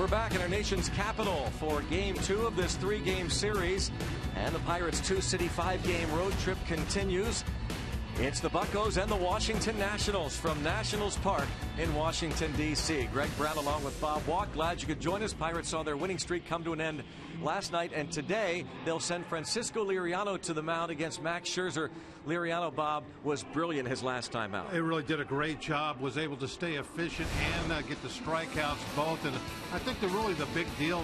We're back in our nation's capital for Game 2 of this 3-game series. And the Pirates' 2-city 5-game road trip continues. It's the Buccos and the Washington Nationals from Nationals Park in Washington, D.C. Greg Brown along with Bob Walk. Glad you could join us. Pirates saw their winning streak come to an end last night, and today they'll send Francisco Liriano to the mound against Max Scherzer. Liriano, Bob, was brilliant his last time out. He really did a great job, was able to stay efficient and get the strikeouts both. And I think the big deal,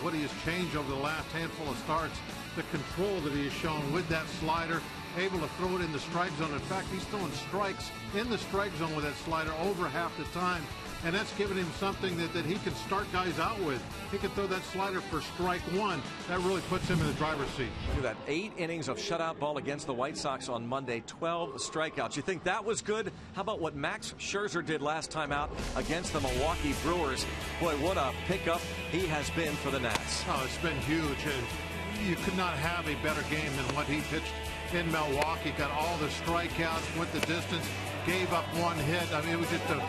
what he has changed over the last handful of starts, the control that he has shown with that slider, able to throw it in the strike zone. In fact, he's throwing strikes in the strike zone with that slider over half the time. And that's given him something that he can start guys out with. He can throw that slider for strike one. That really puts him in the driver's seat. Look at that, 8 innings of shutout ball against the White Sox on Monday, 12 strikeouts. You think that was good? How about what Max Scherzer did last time out against the Milwaukee Brewers? Boy, what a pickup he has been for the Nats. Oh, it's been huge. And you could not have a better game than what he pitched in Milwaukee. Got all the strikeouts, went the distance, gave up 1 hit. I mean, it was just a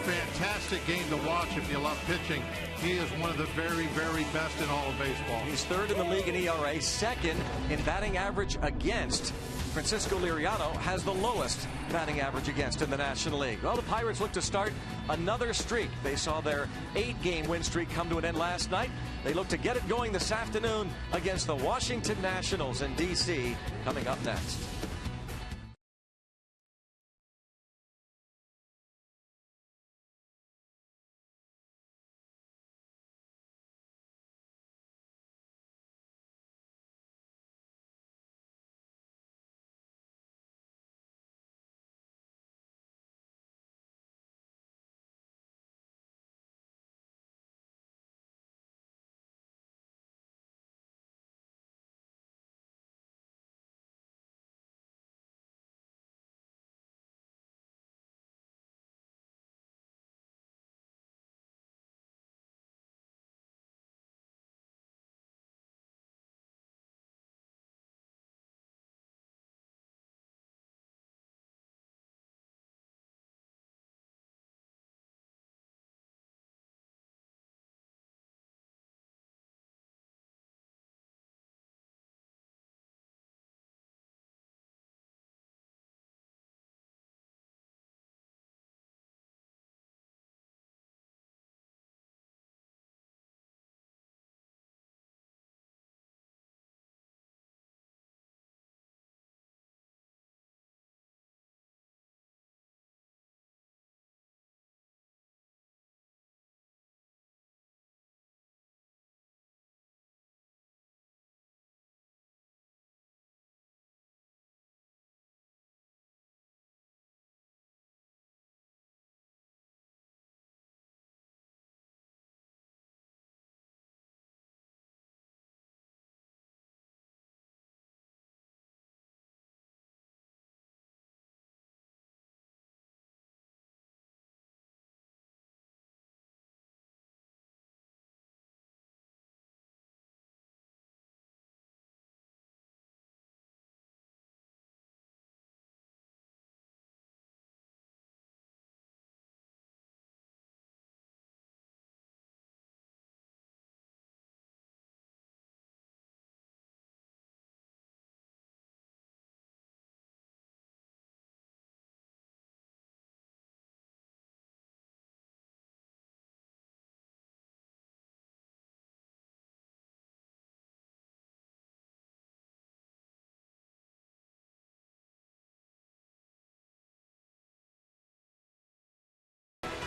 fantastic game to watch if you love pitching. He is one of the very, very best in all of baseball. He's 3rd in the league in ERA, 2nd in batting average against. Francisco Liriano has the lowest batting average against in the National League. Well, the Pirates look to start another streak. They saw their 8-game win streak come to an end last night. They look to get it going this afternoon against the Washington Nationals in D.C. coming up next.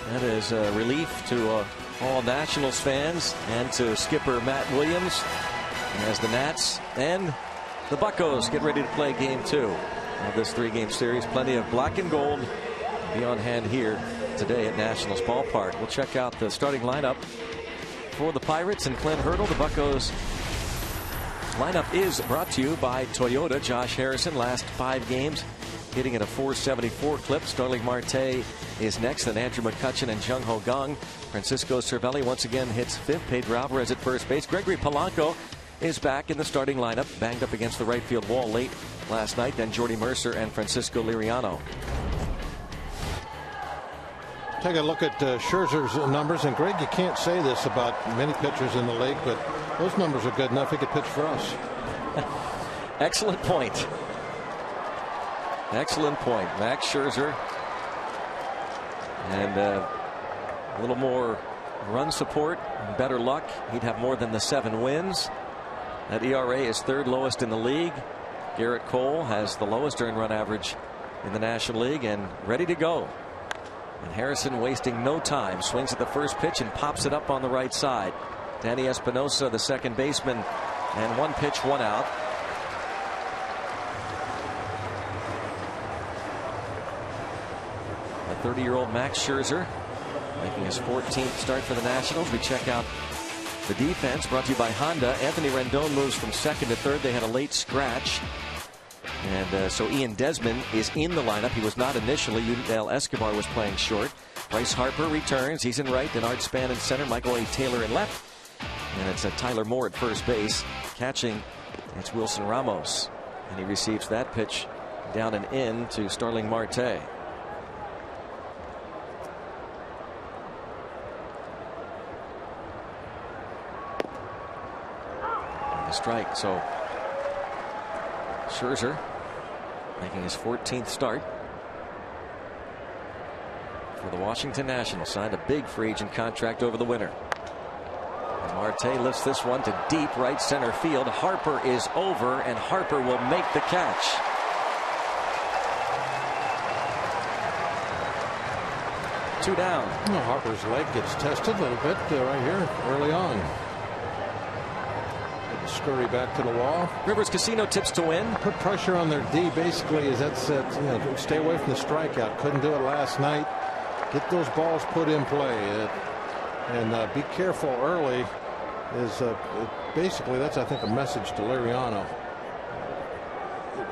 That is a relief to all Nationals fans and to skipper Matt Williams as the Nats and the Buccos get ready to play Game 2 of this 3-game series. Plenty of black and gold be on hand here today at Nationals Ballpark. We'll check out the starting lineup for the Pirates and Clint Hurdle. The Buccos lineup is brought to you by Toyota. Josh Harrison, last 5 games hitting at a .474 clip. Starling Marte is next, then Andrew McCutchen and Jung Ho Kang. Francisco Cervelli once again hits 5th. Pedro Alvarez at first base. Gregory Polanco is back in the starting lineup, banged up against the right field wall late last night. Then Jordy Mercer and Francisco Liriano. Take a look at Scherzer's numbers, and Greg, you can't say this about many pitchers in the league, but those numbers are good enough. He could pitch for us. Excellent point. Excellent point. Max Scherzer. And a little more run support and better luck. He'd have more than the 7 wins. That ERA is 3rd lowest in the league. Garrett Cole has the lowest earned run average in the National League and ready to go. And Harrison wasting no time. Swings at the first pitch and pops it up on the right side. Danny Espinosa, the second baseman, and 1 pitch, 1 out. The 30-year-old Max Scherzer making his 14th start for the Nationals. We check out the defense, brought to you by Honda. Anthony Rendon moves from 2nd to 3rd. They had a late scratch. And so Ian Desmond is in the lineup. He was not initially. Yudel Escobar was playing short. Bryce Harper returns. He's in right. Denard Span in center. Michael A. Taylor in left. And it's Tyler Moore at first base. Catching, it's Wilson Ramos. And he receives that pitch down and in to Starling Marte. Strike. So Scherzer making his 14th start for the Washington Nationals. Signed a big free agent contract over the winter. And Marte lifts this one to deep right center field. Harper is over, and Harper will make the catch. Two down. Well, Harper's leg gets tested a little bit right here early on. Scurry back to the wall. Rivers Casino tips to win. Put pressure on their D. Basically, is that stay away from the strikeout. Couldn't do it last night. Get those balls put in play, and be careful early. Is basically that's I think a message to Liriano.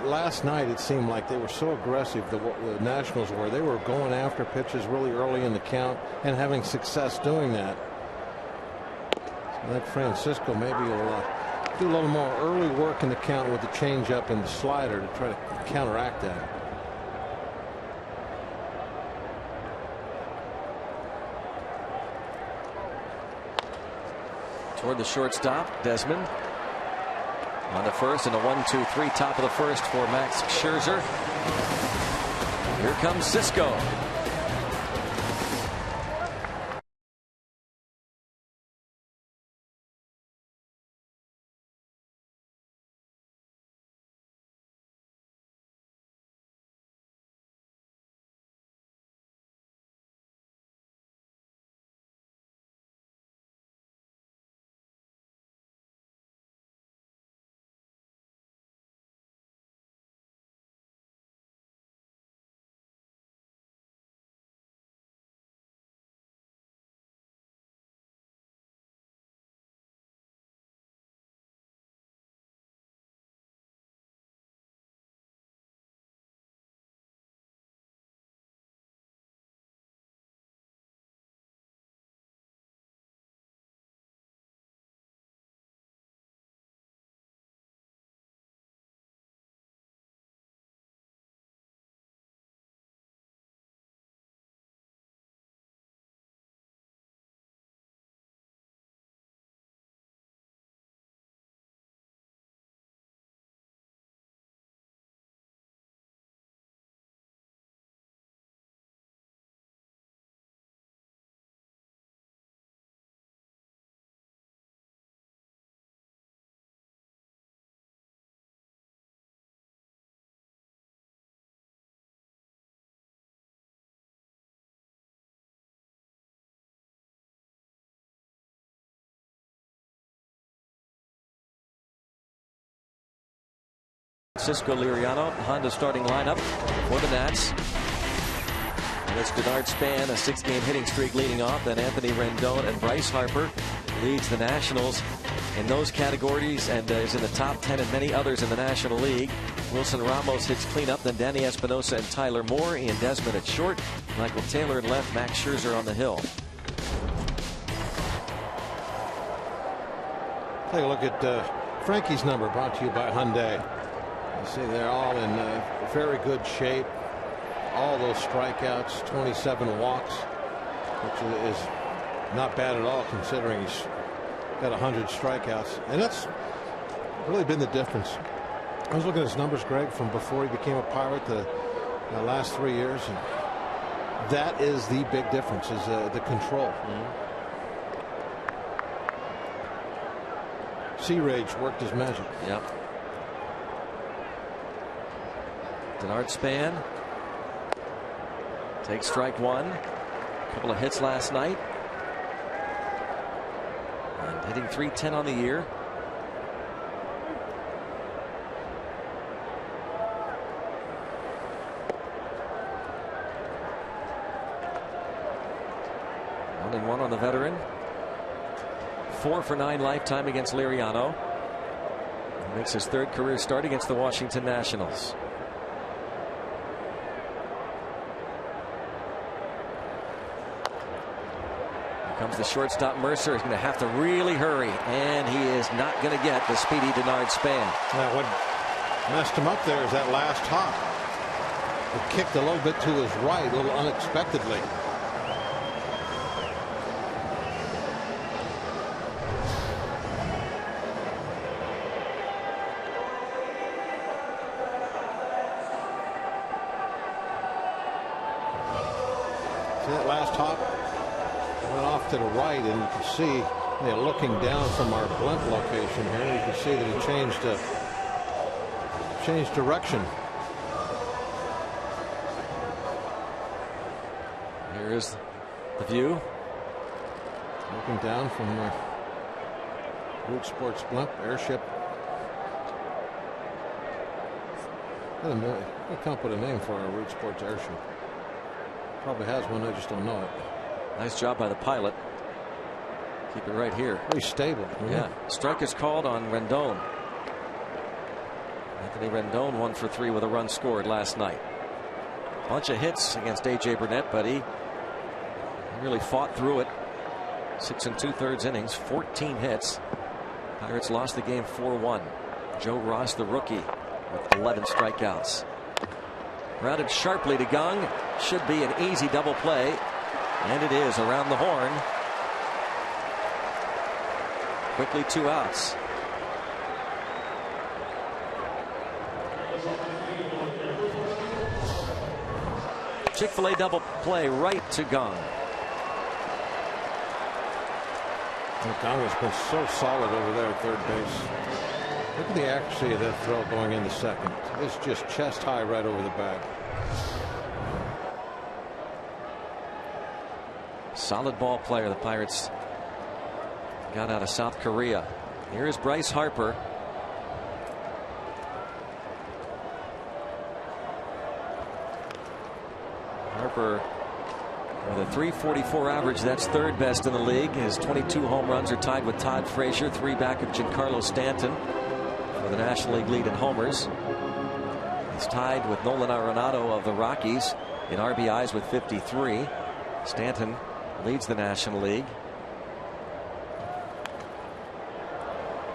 Last night it seemed like they were so aggressive. The Nationals were. They were going after pitches really early in the count and having success doing that. So that Francisco maybe will do a little more early work in the count with the changeup and the slider to try to counteract that. Toward the shortstop, Desmond on the first, and a 1-2-3 top of the first for Max Scherzer. Here comes Cisco. Cisco, Liriano, Honda starting lineup for the Nats. And it's Denard Span, a 6-game hitting streak leading off. Then Anthony Rendon and Bryce Harper leads the Nationals in those categories and is in the top 10 and many others in the National League. Wilson Ramos hits cleanup. Then Danny Espinosa and Tyler Moore. Ian Desmond at short. Michael Taylor at left. Max Scherzer on the hill. Take a look at Frankie's number, brought to you by Hyundai. You see they're all in very good shape. All those strikeouts, 27 walks. which is not bad at all considering he's got 100 strikeouts, and that's really been the difference. I was looking at his numbers, Greg, from before he became a Pirate the last 3 years, and that is the big difference, is the control. Sea Rage worked his magic. Yep. Denard Span takes strike one. A couple of hits last night. And hitting .310 on the year. One on the veteran. 4 for 9 lifetime against Liriano. He makes his third career start against the Washington Nationals. Here comes the shortstop Mercer. He's going to have to really hurry, and he is not going to get the speedy Denard Span. Now, what messed him up there is that last hop. It kicked a little bit to his right, a little unexpectedly. That last hop went off to the right, and you can see, looking down from our blimp location here, you can see that he changed direction. Here is the view. Looking down from Root Sports blimp airship. I'll come up with a name for our Root Sports airship. Probably has one, I just don't know it. Nice job by the pilot. Keep it right here. Pretty stable. Yeah. Strike is called on Rendon. Anthony Rendon 1 for 3 with a run scored last night. Bunch of hits against A.J. Burnett, but he really fought through it. 6 2/3 innings, 14 hits. Pirates lost the game 4-1. Joe Ross, the rookie, with 11 strikeouts. Grounded sharply to Gung. Should be an easy double play. And it is around the horn. Quickly 2 outs. Chick-fil-A double play right to Gung. Gung has been so solid over there at third base. Look at the accuracy of that throw going into second. It's just chest high right over the bag. Solid ball player the Pirates got out of South Korea. Here is Bryce Harper. Harper with a .344 average. That's third best in the league. His 22 home runs are tied with Todd Frazier, 3 back of Giancarlo Stanton for the National League lead in homers. He's tied with Nolan Arenado of the Rockies in RBIs with 53. Stanton leads the National League.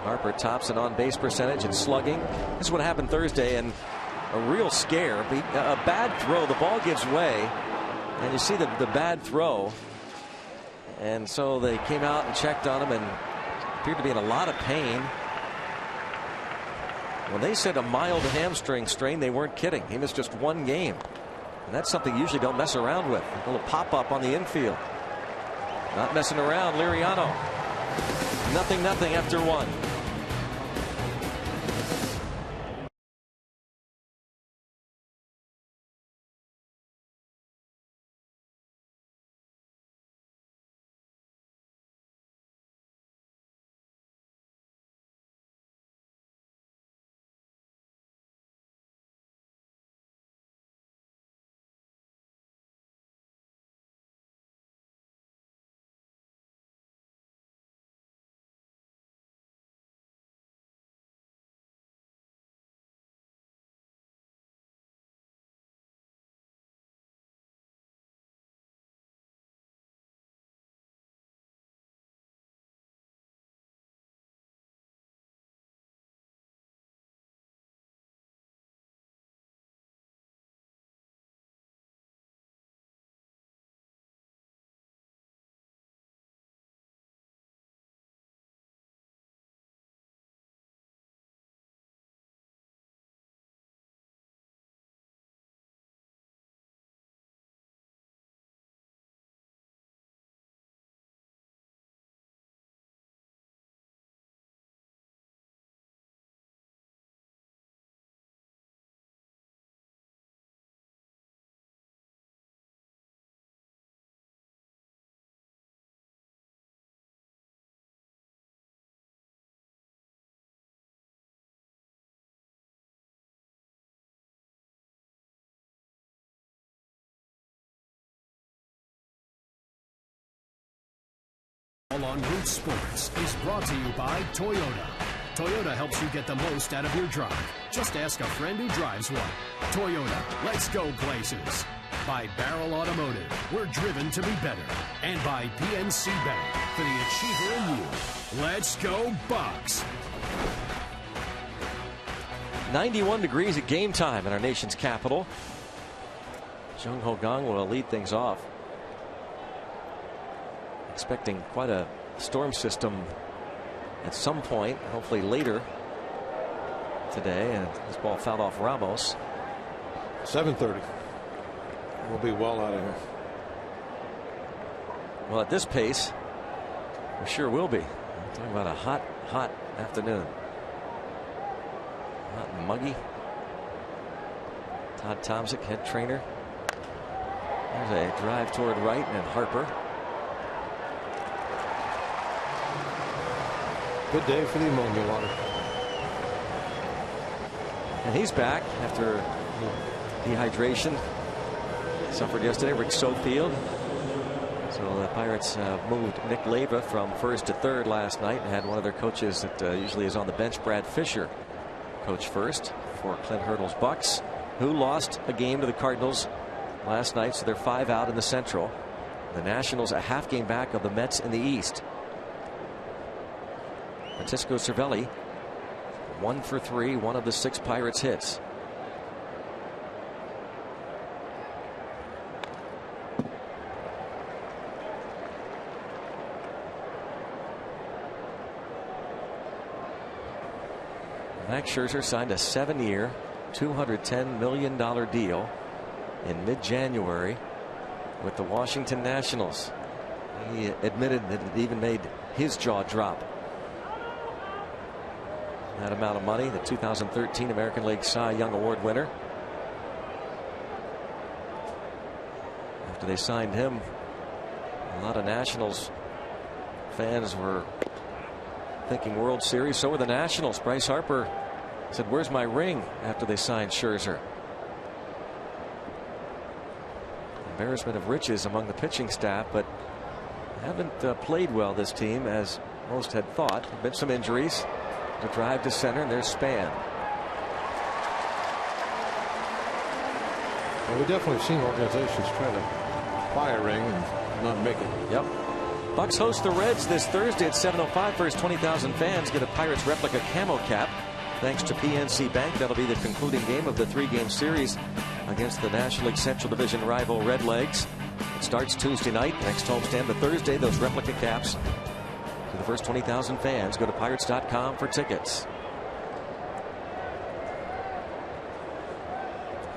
Harper tops an on-base percentage and slugging. This is what happened Thursday, and a real scare. A bad throw. The ball gives way, and you see the bad throw. And so they came out and checked on him and appeared to be in a lot of pain. When they said a mild hamstring strain, they weren't kidding. He missed just 1 game. And that's something you usually don't mess around with. A little pop-up on the infield. Not messing around, Liriano. 0-0 after 1. Along Root Sports is brought to you by Toyota. Toyota helps you get the most out of your drive. Just ask a friend who drives one. Toyota, let's go places. By Barrel Automotive, we're driven to be better. And by PNC Bank, for the achiever in you. Let's go Bucks. 91 degrees at game time in our nation's capital. Jung Ho Kang will lead things off. Expecting quite a storm system at some point, hopefully later today. And this ball fouled off Ramos. 7:30. We'll be well out of here. Well, at this pace, we sure will be. I'm talking about a hot afternoon. Hot and muggy. Todd Tomczyk, head trainer. There's a drive toward right, and then Harper. Good day for the ammonia water. And he's back after dehydration. Suffered yesterday. Rick Sofield. So the Pirates moved Nick Leyva from first to third last night and had one of their coaches that usually is on the bench, Brad Fisher, coach first for Clint Hurdle's Bucks, who lost a game to the Cardinals last night. So they're 5 out in the Central. The Nationals a half game back of the Mets in the East. Francisco Cervelli 1 for 3, one of the 6 Pirates hits. Max Scherzer signed a 7-year, $210 million deal in mid-January with the Washington Nationals. He admitted that it even made his jaw drop. That amount of money, the 2013 American League Cy Young Award winner. After they signed him, a lot of Nationals fans were thinking World Series. So were the Nationals. Bryce Harper said, "Where's my ring?" after they signed Scherzer. Embarrassment of riches among the pitching staff, but haven't played well, this team, as most had thought. There have been some injuries. The drive to center, and there's Span. Well, we definitely have seen organizations try to buy a ring and not make it. Yep. Bucks host the Reds this Thursday at 7:05. First 20,000 fans get a Pirates replica camo cap thanks to PNC Bank. That'll be the concluding game of the 3-game series against the National League Central Division rival Redlegs. It starts Tuesday night. Next homestand, but Thursday, those replica caps to the first 20,000 fans. Go to Pirates.com for tickets.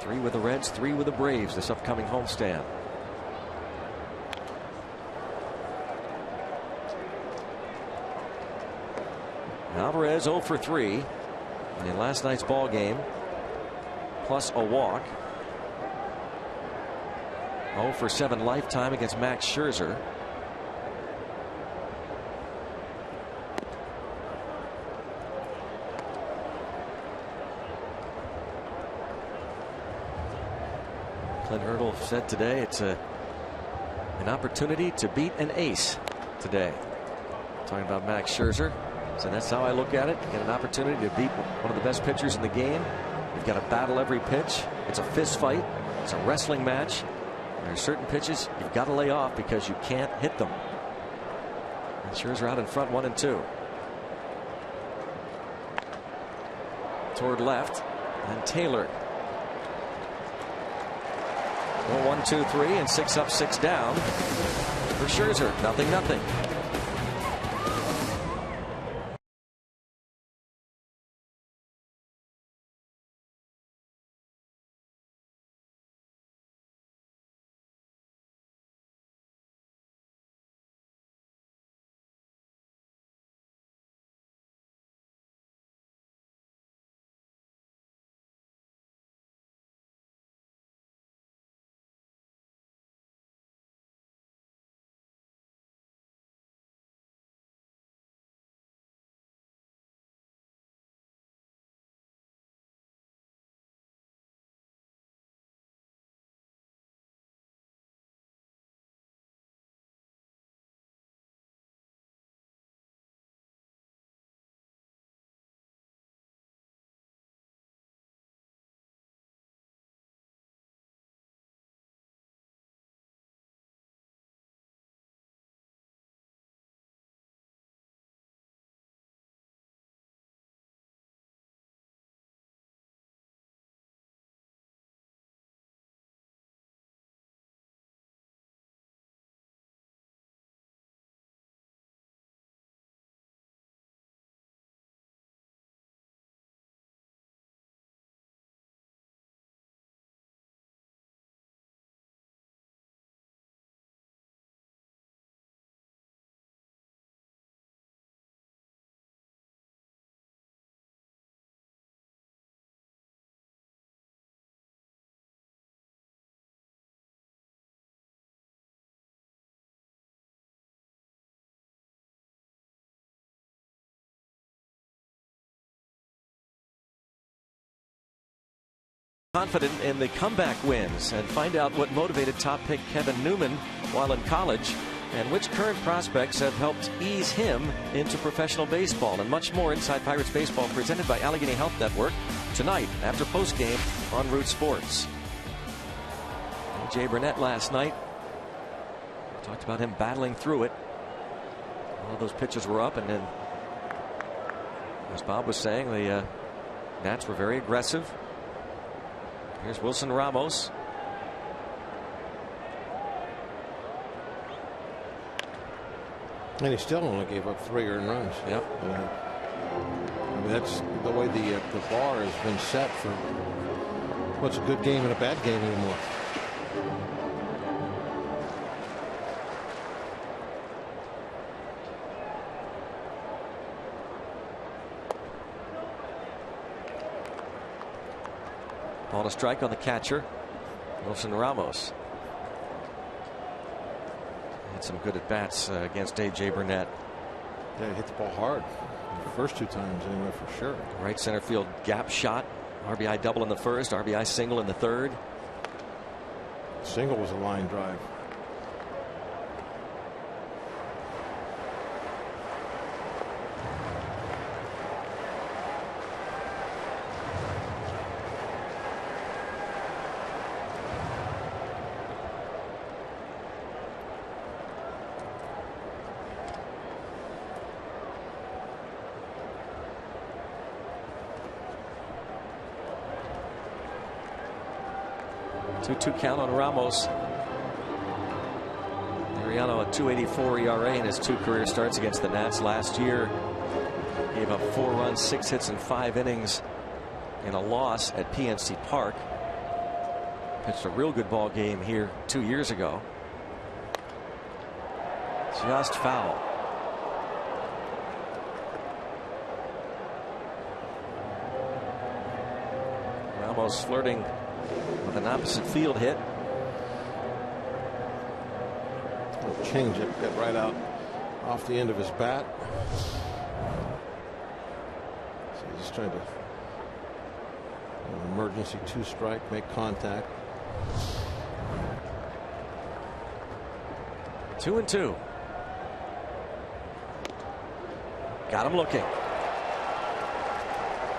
3 with the Reds, 3 with the Braves this upcoming homestand. Alvarez 0 for 3 in last night's ball game, plus a walk. 0 for 7 lifetime against Max Scherzer. Clint Hurdle said today it's an opportunity to beat an ace today. Talking about Max Scherzer. So that's how I look at it. Get an opportunity to beat one of the best pitchers in the game. You've got to battle every pitch. It's a fist fight. It's a wrestling match. There are certain pitches you've got to lay off because you can't hit them. And Scherzer out in front, 1-2. Toward left, and Taylor. 1-2-3 and 6 up, 6 down for Scherzer. 0-0. confident in the comeback wins, and find out what motivated top pick Kevin Newman while in college and which current prospects have helped ease him into professional baseball, and much more inside Pirates baseball, presented by Allegheny Health Network, tonight after postgame on Root Sports. A.J. Burnett last night, talked about him battling through it. All those pitches were up, and then, as Bob was saying, the Nats were very aggressive. Here's Wilson Ramos. And he still only gave up 3 earned runs. Yep. I mean, that's the way the bar has been set for what's a good game and a bad game anymore. Ball to strike on the catcher, Wilson Ramos. Had some good at bats against A.J. Burnett. Yeah, he hit the ball hard the first 2 times anyway, for sure. Right center field gap shot. RBI double in the first, RBI single in the third. Single was a line drive. Two count on Ramos. Liriano, a 2.84 ERA in his 2 career starts against the Nats last year. Gave up 4 runs, 6 hits, and 5 innings in a loss at PNC Park. Pitched a real good ball game here 2 years ago. Just foul. Ramos flirting with an opposite field hit. Change it, got right out off the end of his bat. So he's just trying to, an emergency 2-strike, make contact. 2-2. Got him looking.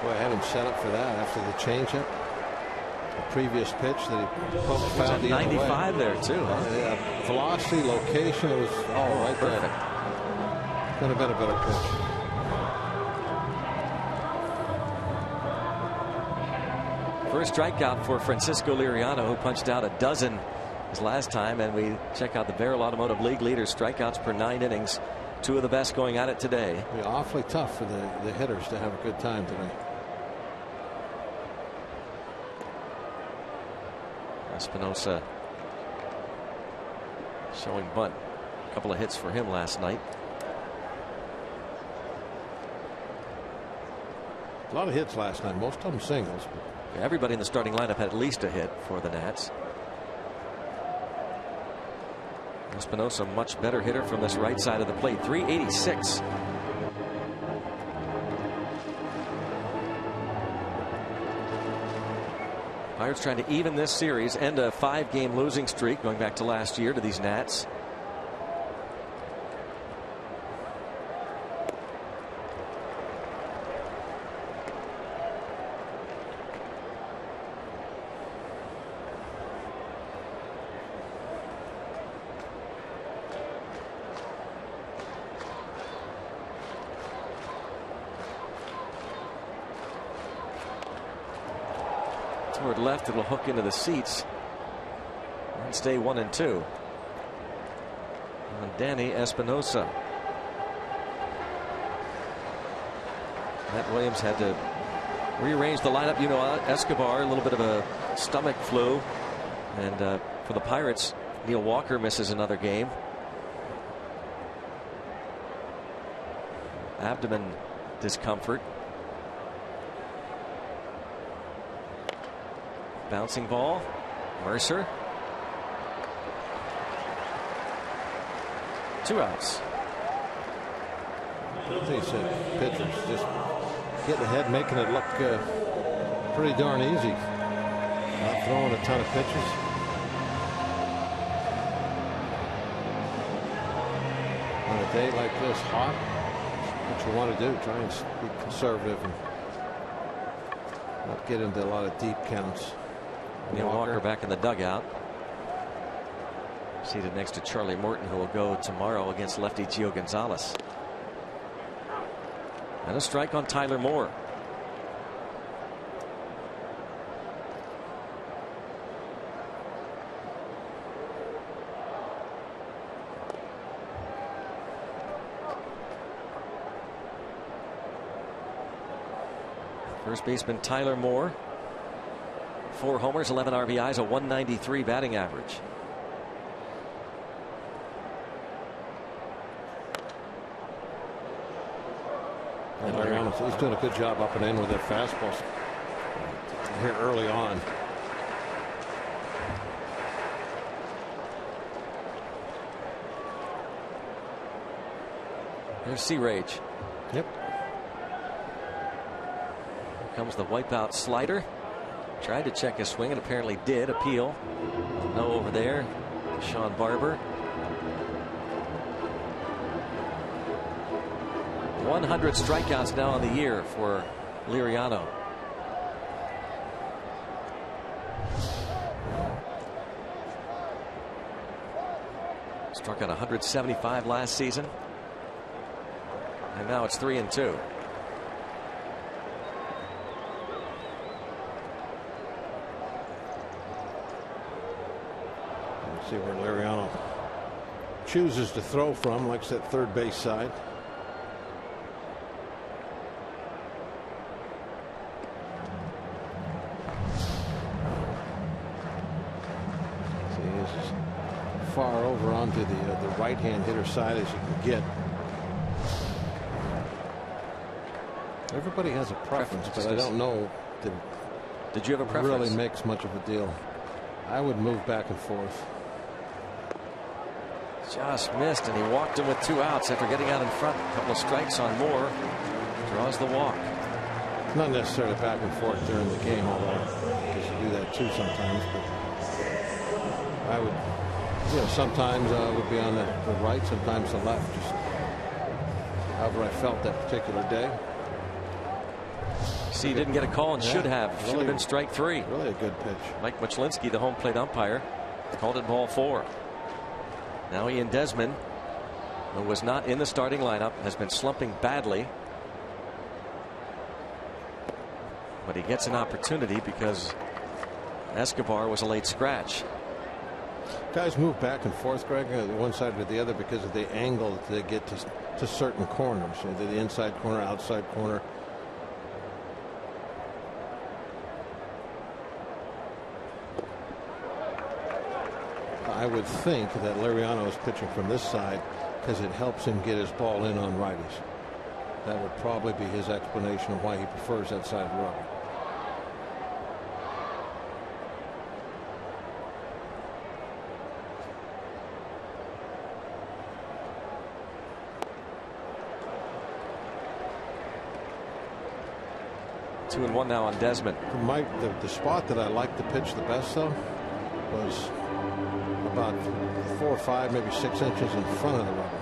Boy, I had him set up for that after the changeup. The previous pitch that he poked foul the other way. 95 there too. Huh? Yeah, velocity, location, it was all right perfect. there. Could have been a better pitch. First strikeout for Francisco Liriano, who punched out a dozen his last time. And we check out the Barrel Automotive League leader, strikeouts per 9 innings. 2 of the best going at it today. It'll be awfully tough for the hitters to have a good time today. Espinosa showing bunt. A couple of hits for him last night. A lot of hits last night, most of them singles. Everybody in the starting lineup had at least a hit for the Nats. Espinosa, much better hitter from this right side of the plate. 386. Pirates trying to even this series, end a 5-game losing streak going back to last year to these Nats. Toward left, it'll hook into the seats and stay 1-2. And Danny Espinosa. Matt Williams had to rearrange the lineup. You know, Escobar, a little bit of a stomach flu, and for the Pirates, Neil Walker misses another game. Abdomen discomfort. Bouncing ball. Mercer. 2 outs. I think pitchers just getting ahead, making it look pretty darn easy. Not throwing a ton of pitches. On a day like this, hot, what you want to do, try and be conservative and not get into a lot of deep counts. Neil Walker back in the dugout, seated next to Charlie Morton, who will go tomorrow against lefty Gio Gonzalez. And a strike on Tyler Moore. First baseman Tyler Moore, 4 homers, 11 RBIs, a 193 batting average. He's doing a good job up and in with that fastball here early on. There's Sea Rage. Yep. Here comes the wipeout slider. Tried to check his swing and apparently did. Appeal. No over there. Sean Barber. 100 strikeouts now on the year for Liriano. Struck out 175 last season. And now it's 3-2. Let's see where Liriano chooses to throw from. Likes that third base side. Far over onto the right-hand hitter side as you can get. Everybody has a preference, but I don't know that did you have a preference? Really makes much of a deal. I would move back and forth. Just missed, and he walked him with 2 outs after getting out in front. A couple of strikes on Moore. Draws the walk. Not necessarily back and forth during the game, although because you do that too sometimes. But I would. Sometimes I would be on the right, sometimes the left, just however I felt that particular day. See, he didn't get a call and should have. Should have been strike 3. Really a good pitch. Mike Muchlinski, the home plate umpire, called it ball 4. Now Ian Desmond, who was not in the starting lineup, has been slumping badly. But he gets an opportunity because Escobar was a late scratch. Guys move back and forth, Greg, one side to the other because of the angle that they get to certain corners. The inside corner, outside corner. I would think that Liriano is pitching from this side because it helps him get his ball in on righties. That would probably be his explanation of why he prefers that side of the rubber. Two and one now on Desmond. The spot that I liked to pitch the best, though, was about 4 or 5, maybe 6 inches in front of the rubber.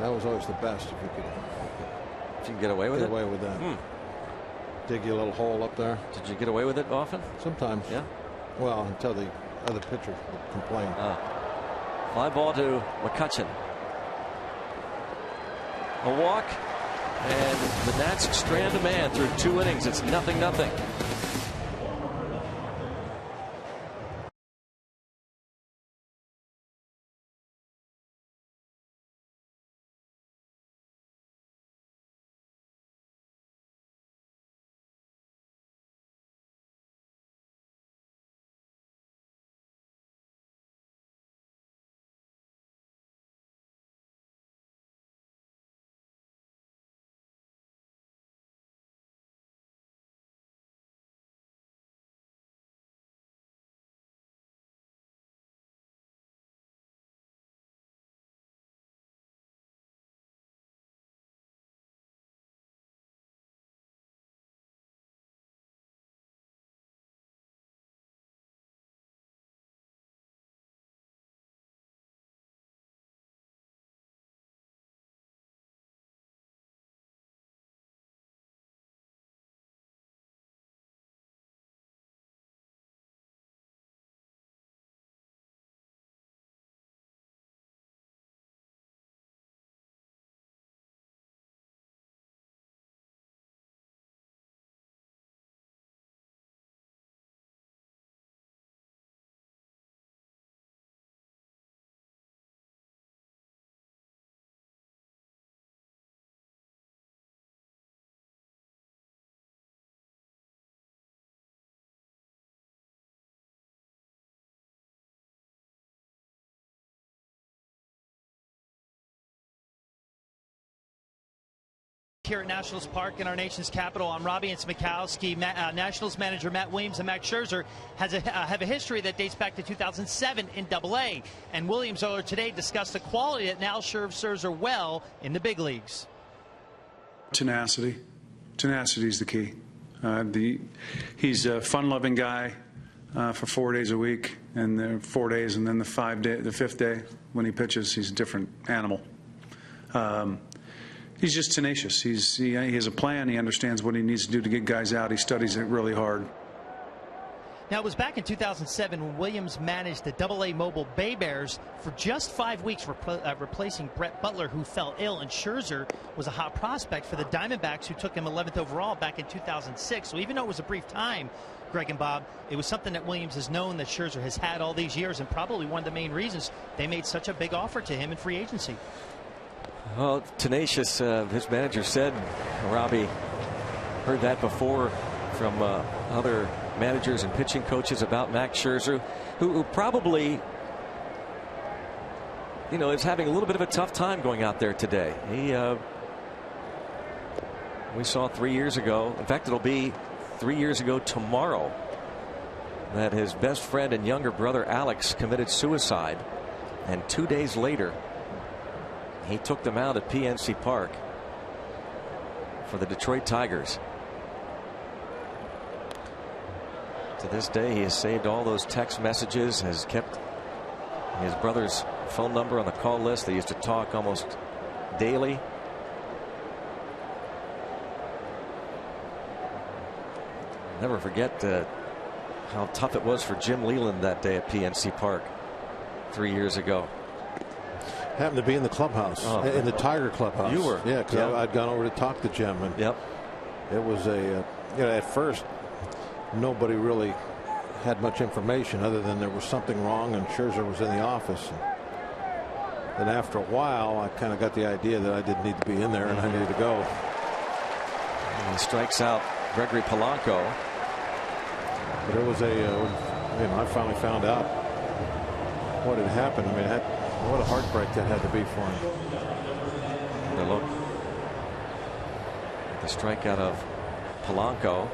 That was always the best if you could. If you can get away with it? Get away with that. Dig you a little hole up there. Did you get away with it often? Sometimes. Yeah. Well, until the other pitcher complained. Fly ball to McCutchen. A walk. And the Nats strand a man through 2 innings. It's 0-0. here at Nationals Park in our nation's capital. I'm Robbie Smikowski. Nationals manager Matt Williams and Max Scherzer have a history that dates back to 2007 in Double-A. And Williams earlier today discussed the quality that now serves Scherzer well in the big leagues. Tenacity. Tenacity is the key. He's a fun-loving guy for 4 days a week, and the 4 days, and then the 5th day when he pitches, he's a different animal. He's just tenacious. He has a plan. He understands what he needs to do to get guys out. He studies it really hard. Now, it was back in 2007 when Williams managed the Double-A mobile Bay Bears for just 5 weeks, replacing Brett Butler, who fell ill, and Scherzer was a hot prospect for the Diamondbacks, who took him 11th overall back in 2006. So even though it was a brief time, Greg and Bob, it was something that Williams has known that Scherzer has had all these years, and probably one of the main reasons they made such a big offer to him in free agency. Well, tenacious, his manager said. Robbie heard that before from other managers and pitching coaches about Max Scherzer, who probably, is having a little bit of a tough time going out there today. We saw 3 years ago, in fact, it'll be 3 years ago tomorrow, that his best friend and younger brother Alex committed suicide, and 2 days later he took them out at PNC Park for the Detroit Tigers. To this day, he has saved all those text messages, has kept his brother's phone number on the call list. They used to talk almost daily. Never forget how tough it was for Jim Leland that day at PNC Park 3 years ago. Happened to be in the clubhouse, in the Tiger clubhouse. You were? Yeah, because I'd gone over to talk to Jim, and it was at first nobody really had much information other than there was something wrong and Scherzer was in the office. And then after a while, I kind of got the idea that I didn't need to be in there and I needed to go. And he strikes out Gregory Polanco. But it was I finally found out what had happened. I mean, what a heartbreak that had to be for him. The look at the strikeout of Polanco.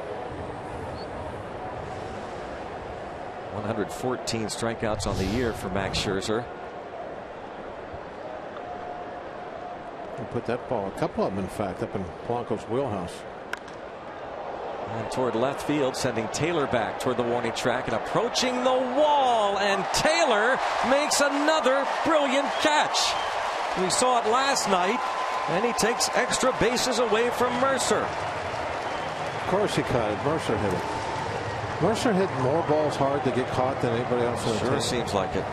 114 strikeouts on the year for Max Scherzer. He put that ball, a couple of them in fact, up in Polanco's wheelhouse. And toward left field, sending Taylor back toward the warning track and approaching the wall, and Taylor makes another brilliant catch. We saw it last night, and he takes extra bases away from Mercer. Of course he caught it. Mercer hit it. Mercer hit more balls hard to get caught than anybody else in the team. Sure seems like it.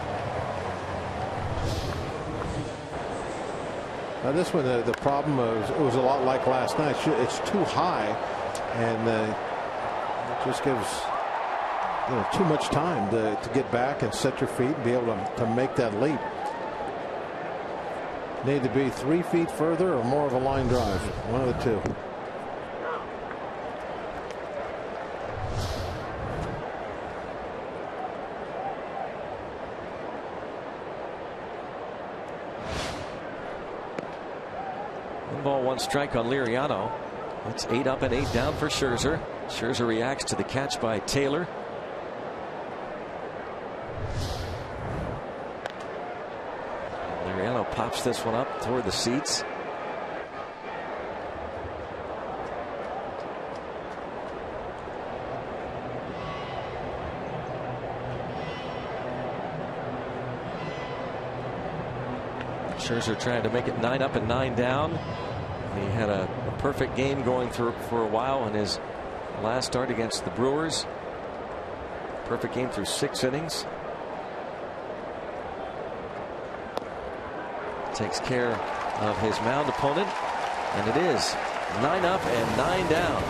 Now this one, the problem was it was a lot like last night. It's too high, and it just gives too much time to get back and set your feet and be able to make that leap. Need to be 3 feet further or more of a line drive. One of the two. Ball, 1 strike on Liriano. It's 8 up and 8 down for Scherzer. Scherzer reacts to the catch by Taylor. Liriano pops this one up toward the seats. Scherzer trying to make it 9 up and 9 down. He had a perfect game going through for a while in his last start against the Brewers. Perfect game through 6 innings. Takes care of his mound opponent, and it is 9 up and 9 down.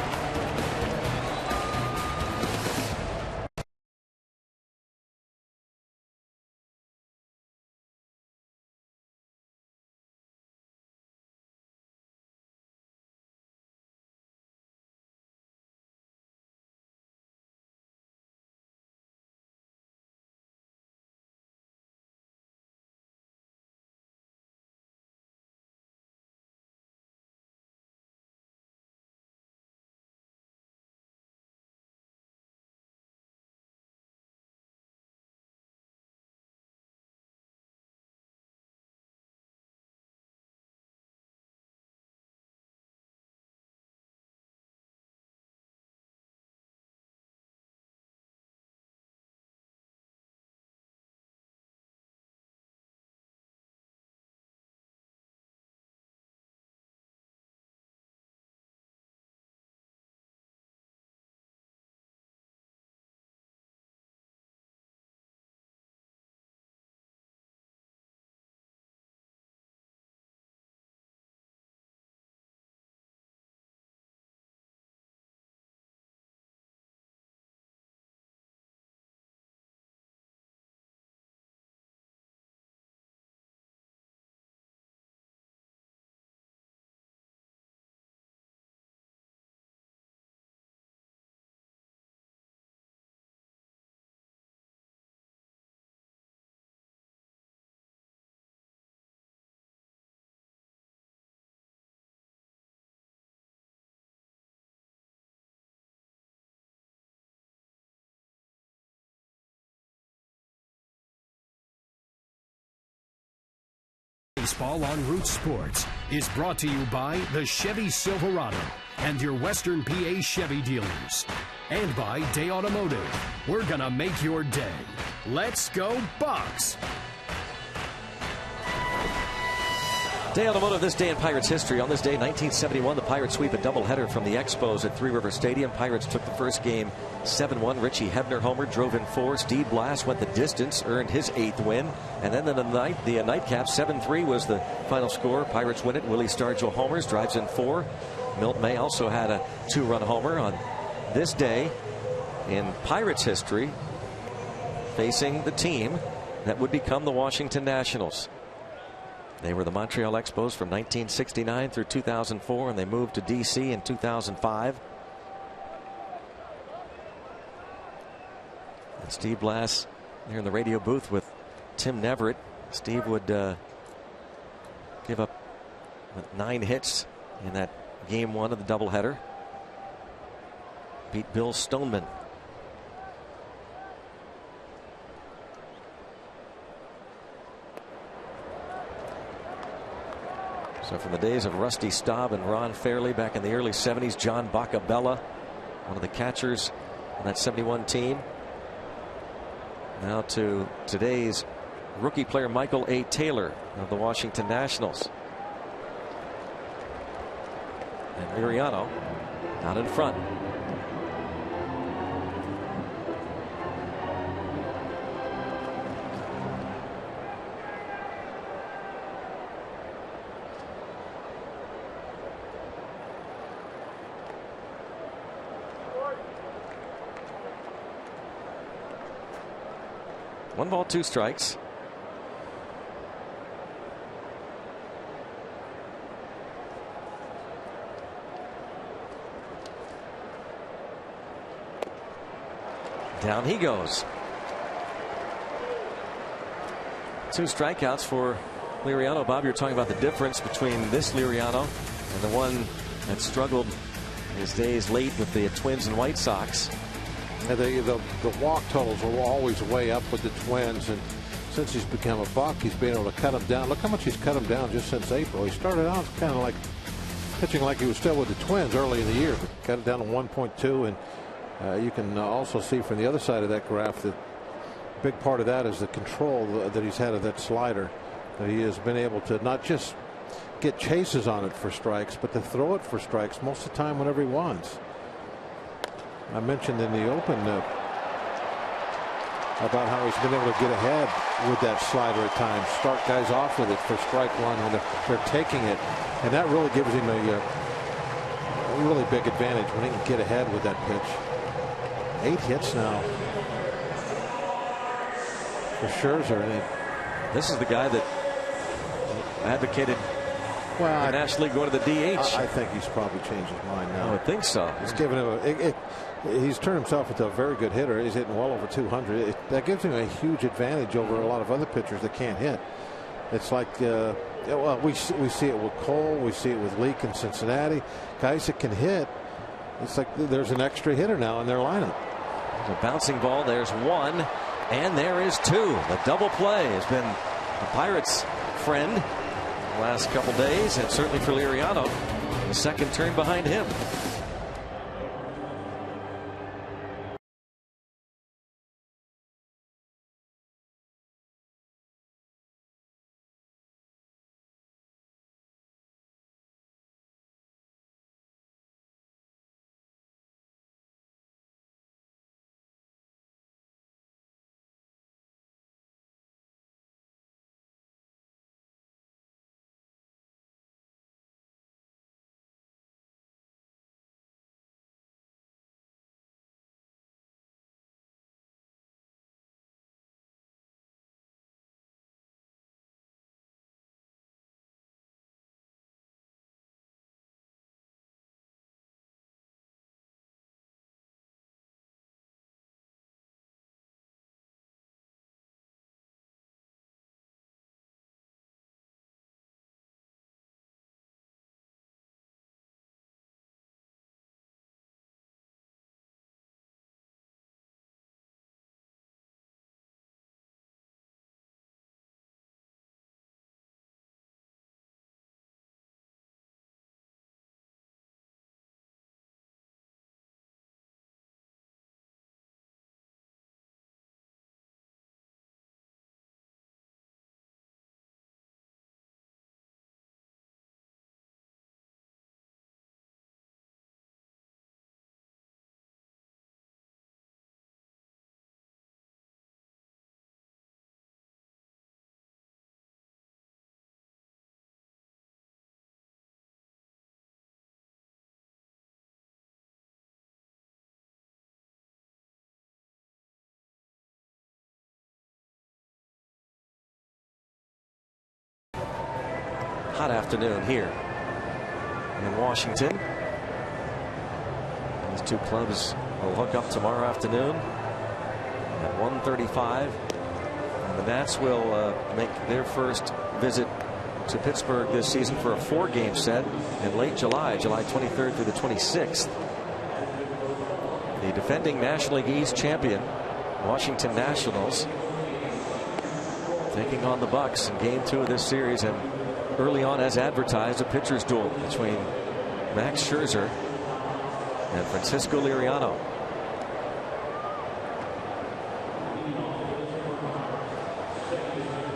Baseball on Root Sports is brought to you by the Chevy Silverado and your Western PA Chevy dealers. And by Day Automotive. We're going to make your day. Let's go Bucks! Day Automotive, this day in Pirates history. On this day, 1971, the Pirates sweep a doubleheader from the Expos at Three River Stadium. Pirates took the first game 7-1. Richie Hebner homered, drove in 4. Steve Blass went the distance, earned his 8th win. And then the nightcap, 7-3 was the final score. Pirates win it. Willie Stargell homers, drives in 4. Milt May also had a 2-run homer on this day in Pirates history, facing the team that would become the Washington Nationals. They were the Montreal Expos from 1969 through 2004, and they moved to D.C. in 2005. And Steve Blass here in the radio booth with Tim Neverett. Steve would give up 9 hits in that game 1 of the doubleheader. Beat Bill Stoneman. So from the days of Rusty Staub and Ron Fairley back in the early 70s, John Bacabella, one of the catchers on that 71 team. Now to today's rookie player Michael A. Taylor of the Washington Nationals. And Liriano out in front. One ball, 2 strikes. Down he goes. 2 strikeouts for Liriano. Bob, you're talking about the difference between this Liriano and the one that struggled in his days late with the Twins and White Sox. And the walk totals will always way up with the Twins, and since he's become a Buck, he's been able to cut them down. Look how much he's cut them down just since April. He started out kind of like pitching like he was still with the Twins early in the year, but cut it down to 1.2. And you can also see from the other side of that graph that a big part of that is the control that he's had of that slider. He has been able to not just get chases on it for strikes, but to throw it for strikes most of the time whenever he wants. I mentioned in the open about how he's been able to get ahead with that slider at times, start guys off with it for strike 1 when they're taking it, and that really gives him a really big advantage when he can get ahead with that pitch. 8 hits now for Scherzer. And this is the guy that advocated the National League going to the DH. I think he's probably changed his mind now. I would think so. He's given him he's turned himself into a very good hitter. He's hitting well over 200. That gives him a huge advantage over a lot of other pitchers that can't hit. It's like well, we see it with Cole, we see it with Leake in Cincinnati. Guys that can hit, it's like there's an extra hitter now in their lineup. There's a bouncing ball. There's 1, and there is 2. The double play has been the Pirates' friend the last couple days, and certainly for Liriano, the second turn behind him. hot afternoon here in Washington. These two clubs will hook up tomorrow afternoon at 1:35. And the Nats will make their first visit to Pittsburgh this season for a 4-game set in late July, July 23rd through the 26th. The defending National League East champion, Washington Nationals, taking on the Bucks in Game 2 of this series, and early on, as advertised, a pitcher's duel between Max Scherzer and Francisco Liriano.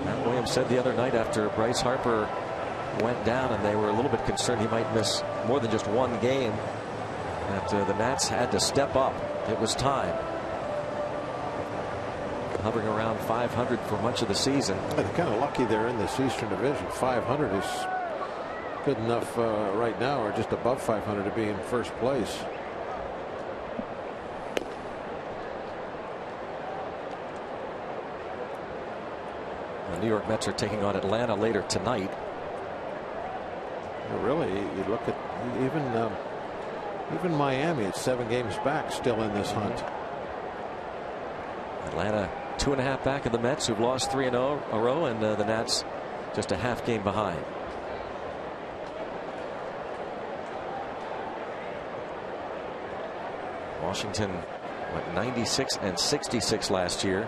Matt Williams said the other night after Bryce Harper went down and they were a little bit concerned he might miss more than just one game, that the Nats had to step up. It was time. Hovering around 500 for much of the season. They're kind of lucky they're in this Eastern Division. 500 is good enough right now, or just above 500 to be in first place. The New York Mets are taking on Atlanta later tonight. Really, you look at even Miami at 7 games back, still in this hunt. Atlanta 2.5 back of the Mets, who've lost 3 in a row, and the Nats just a half game behind. Washington went 96 and 66 last year.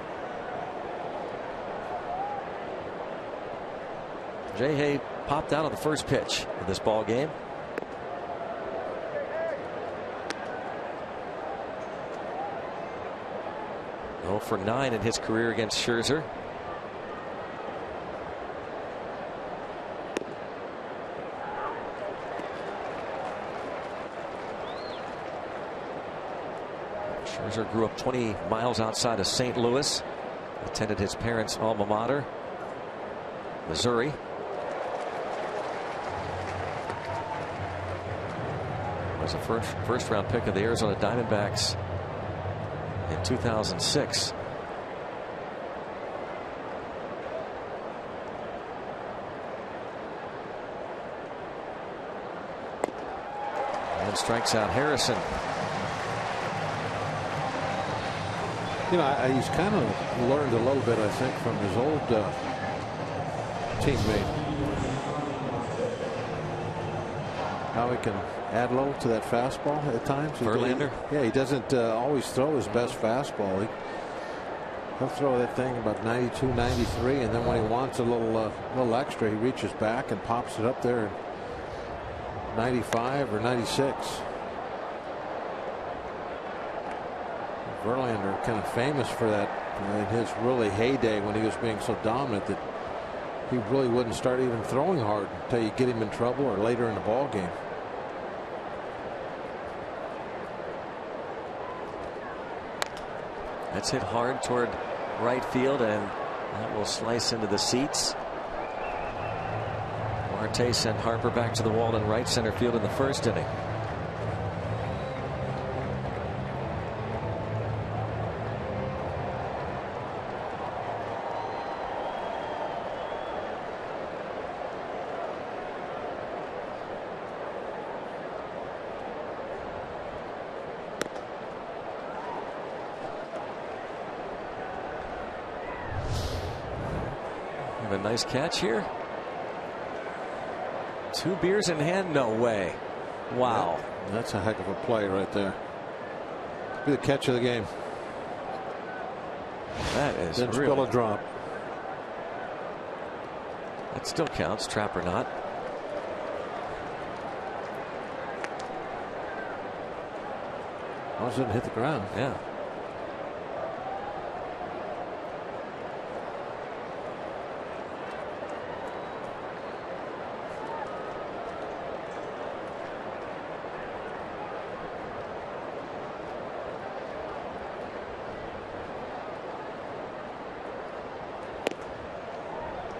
Jay Hay popped out on the first pitch of this ball game. For 9 in his career against Scherzer. Scherzer grew up 20 miles outside of St. Louis. Attended his parents' alma mater, Missouri. Was a first round pick of the Arizona Diamondbacks in 2006. And strikes out Harrison. You know, he's kind of learned a little bit, I think, from his old teammate. How he can add a little to that fastball at times. Verlander? Yeah, he doesn't always throw his best fastball. He'll throw that thing about 92, 93, and then when he wants a little extra, he reaches back and pops it up there at 95 or 96. Verlander kind of famous for that in his really heyday when he was being so dominant that he really wouldn't start even throwing hard until you get him in trouble or later in the ball game. That's hit hard toward right field, and that will slice into the seats. Marte sent Harper back to the wall in right center field in the first inning. A nice catch here. 2 beers in hand. No way. Wow. Yeah, that's a heck of a play right there. Be the catch of the game. That is Didn't really, spill a drop. That still counts, trap or not. All of a sudden hit the ground. Yeah.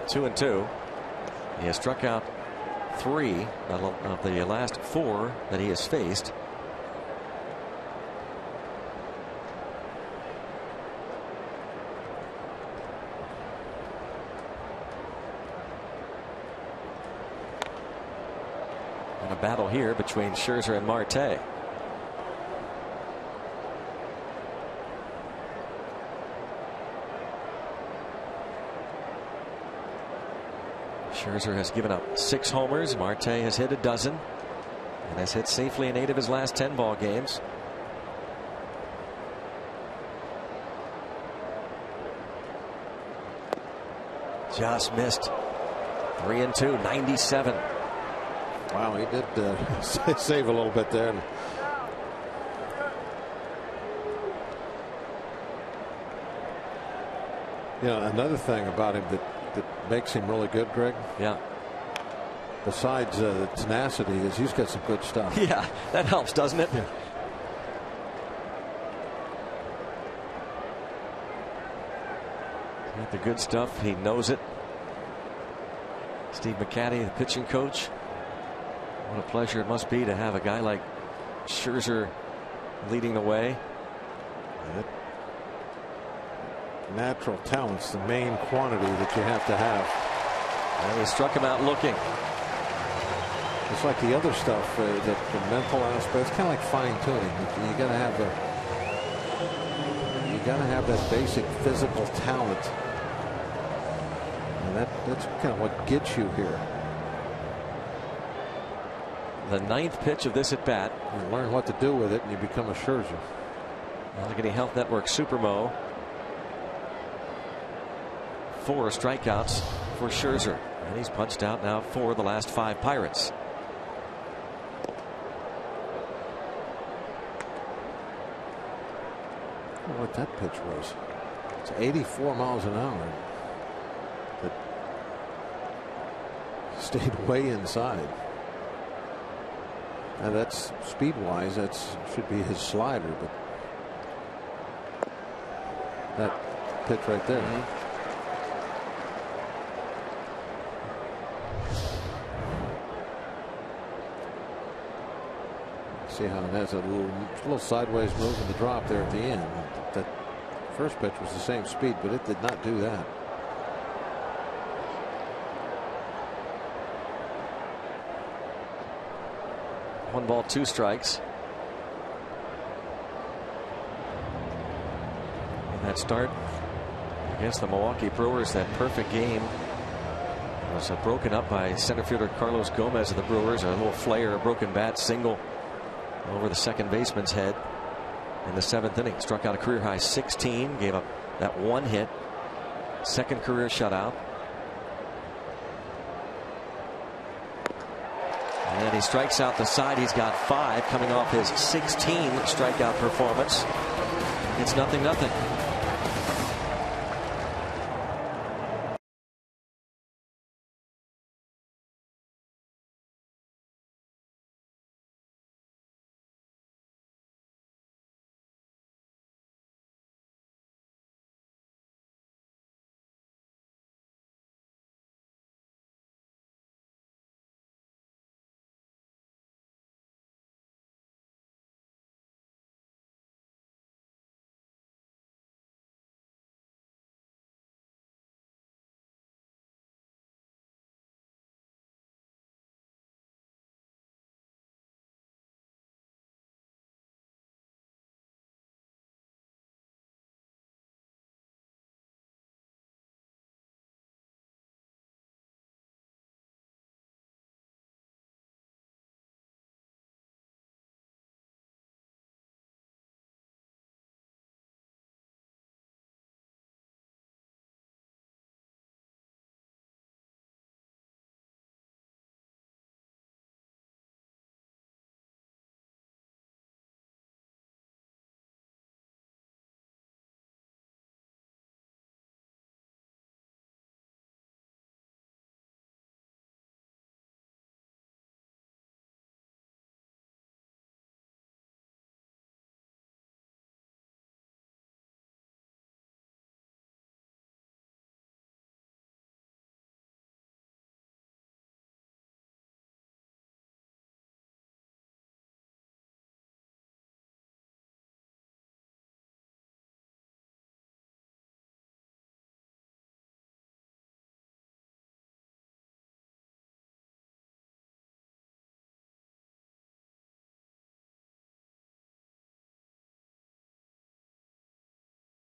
Two and two. He has struck out 3 of the last 4 that he has faced. A battle here between Scherzer and Marte. Scherzer has given up 6 homers. Marte has hit a dozen and has hit safely in 8 of his last 10 ball games. Just missed. 3-2, 97. Wow, he did save a little bit there. You know, another thing about him that makes him really good, Greg. Yeah. Besides the tenacity, is he's got some good stuff. Yeah, that helps, doesn't it? Yeah. He's got the good stuff. He knows it. Steve McCatty, the pitching coach. What a pleasure it must be to have a guy like Scherzer leading the way. Natural talent's the main quantity that you have to have. And he struck him out looking. It's like the other stuff, the mental aspect. It's kind of like fine tuning. You got to have that basic physical talent, and that's kind of what gets you here. The 9th pitch of this at bat. You learn what to do with it, and you become a Scherzer. Allegheny Health Network Supermo. 4 strikeouts for Scherzer, and he's punched out now 4 of the last 5 Pirates. What that pitch was. It's 84 miles an hour. But stayed way inside. And that's speed wise, that should be his slider, but that pitch right there. See how it has a little sideways move in the drop there at the end. That first pitch was the same speed, but it did not do that. One ball, 2 strikes. In that start against the Milwaukee Brewers, that perfect game was broken up by center fielder Carlos Gomez of the Brewers. A little flare, a broken bat single over the second baseman's head in the 7th inning. Struck out a career high 16, gave up that 1 hit, second career shutout. And he strikes out the side. He's got 5 coming off his 16 strikeout performance. It's 0-0.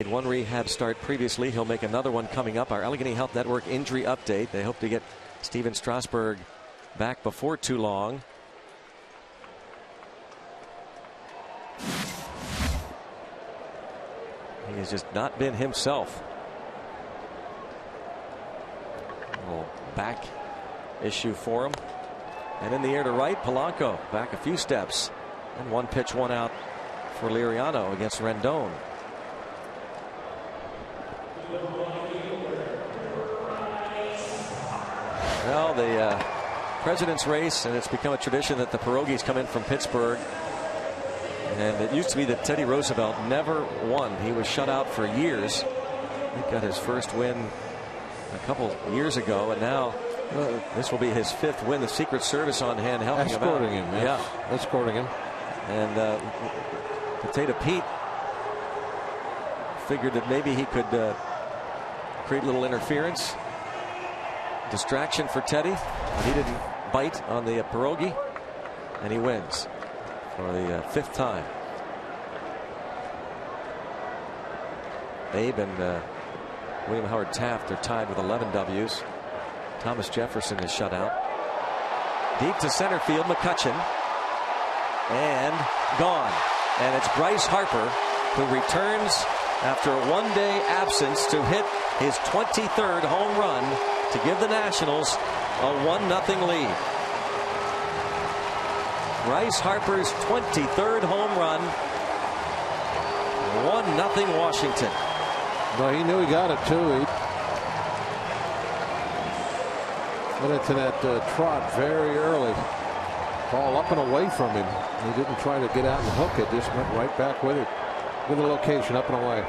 Made one rehab start previously. He'll make another one coming up. Our Allegheny Health Network injury update. They hope to get Steven Strasburg back before too long. He has just not been himself. A little back issue for him. And in the air to right, Polanco back a few steps. And one pitch, one out for Liriano against Rendon. Well, the president's race, and it's become a tradition that the pierogies come in from Pittsburgh. And it used to be that Teddy Roosevelt never won. He was shut out for years. He got his first win a couple years ago, and now this will be his 5th win. The Secret Service on hand helping him out. Escorting him, yes. Yeah. Escorting him. And Potato Pete figured that maybe he could create a little interference. Distraction for Teddy. But he didn't bite on the pierogi, and he wins for the 5th time. Abe and William Howard Taft are tied with 11 W's. Thomas Jefferson is shut out. Deep to center field, McCutchen. And gone. And it's Bryce Harper who returns after a one-day absence to hit his 23rd home run to give the Nationals a 1-0 lead. Bryce Harper's 23rd home run. 1-0 Washington. Well, he knew he got it too. He went into that trot very early. Ball up and away from him. He didn't try to get out and hook it. Just went right back with it. With the location up and away.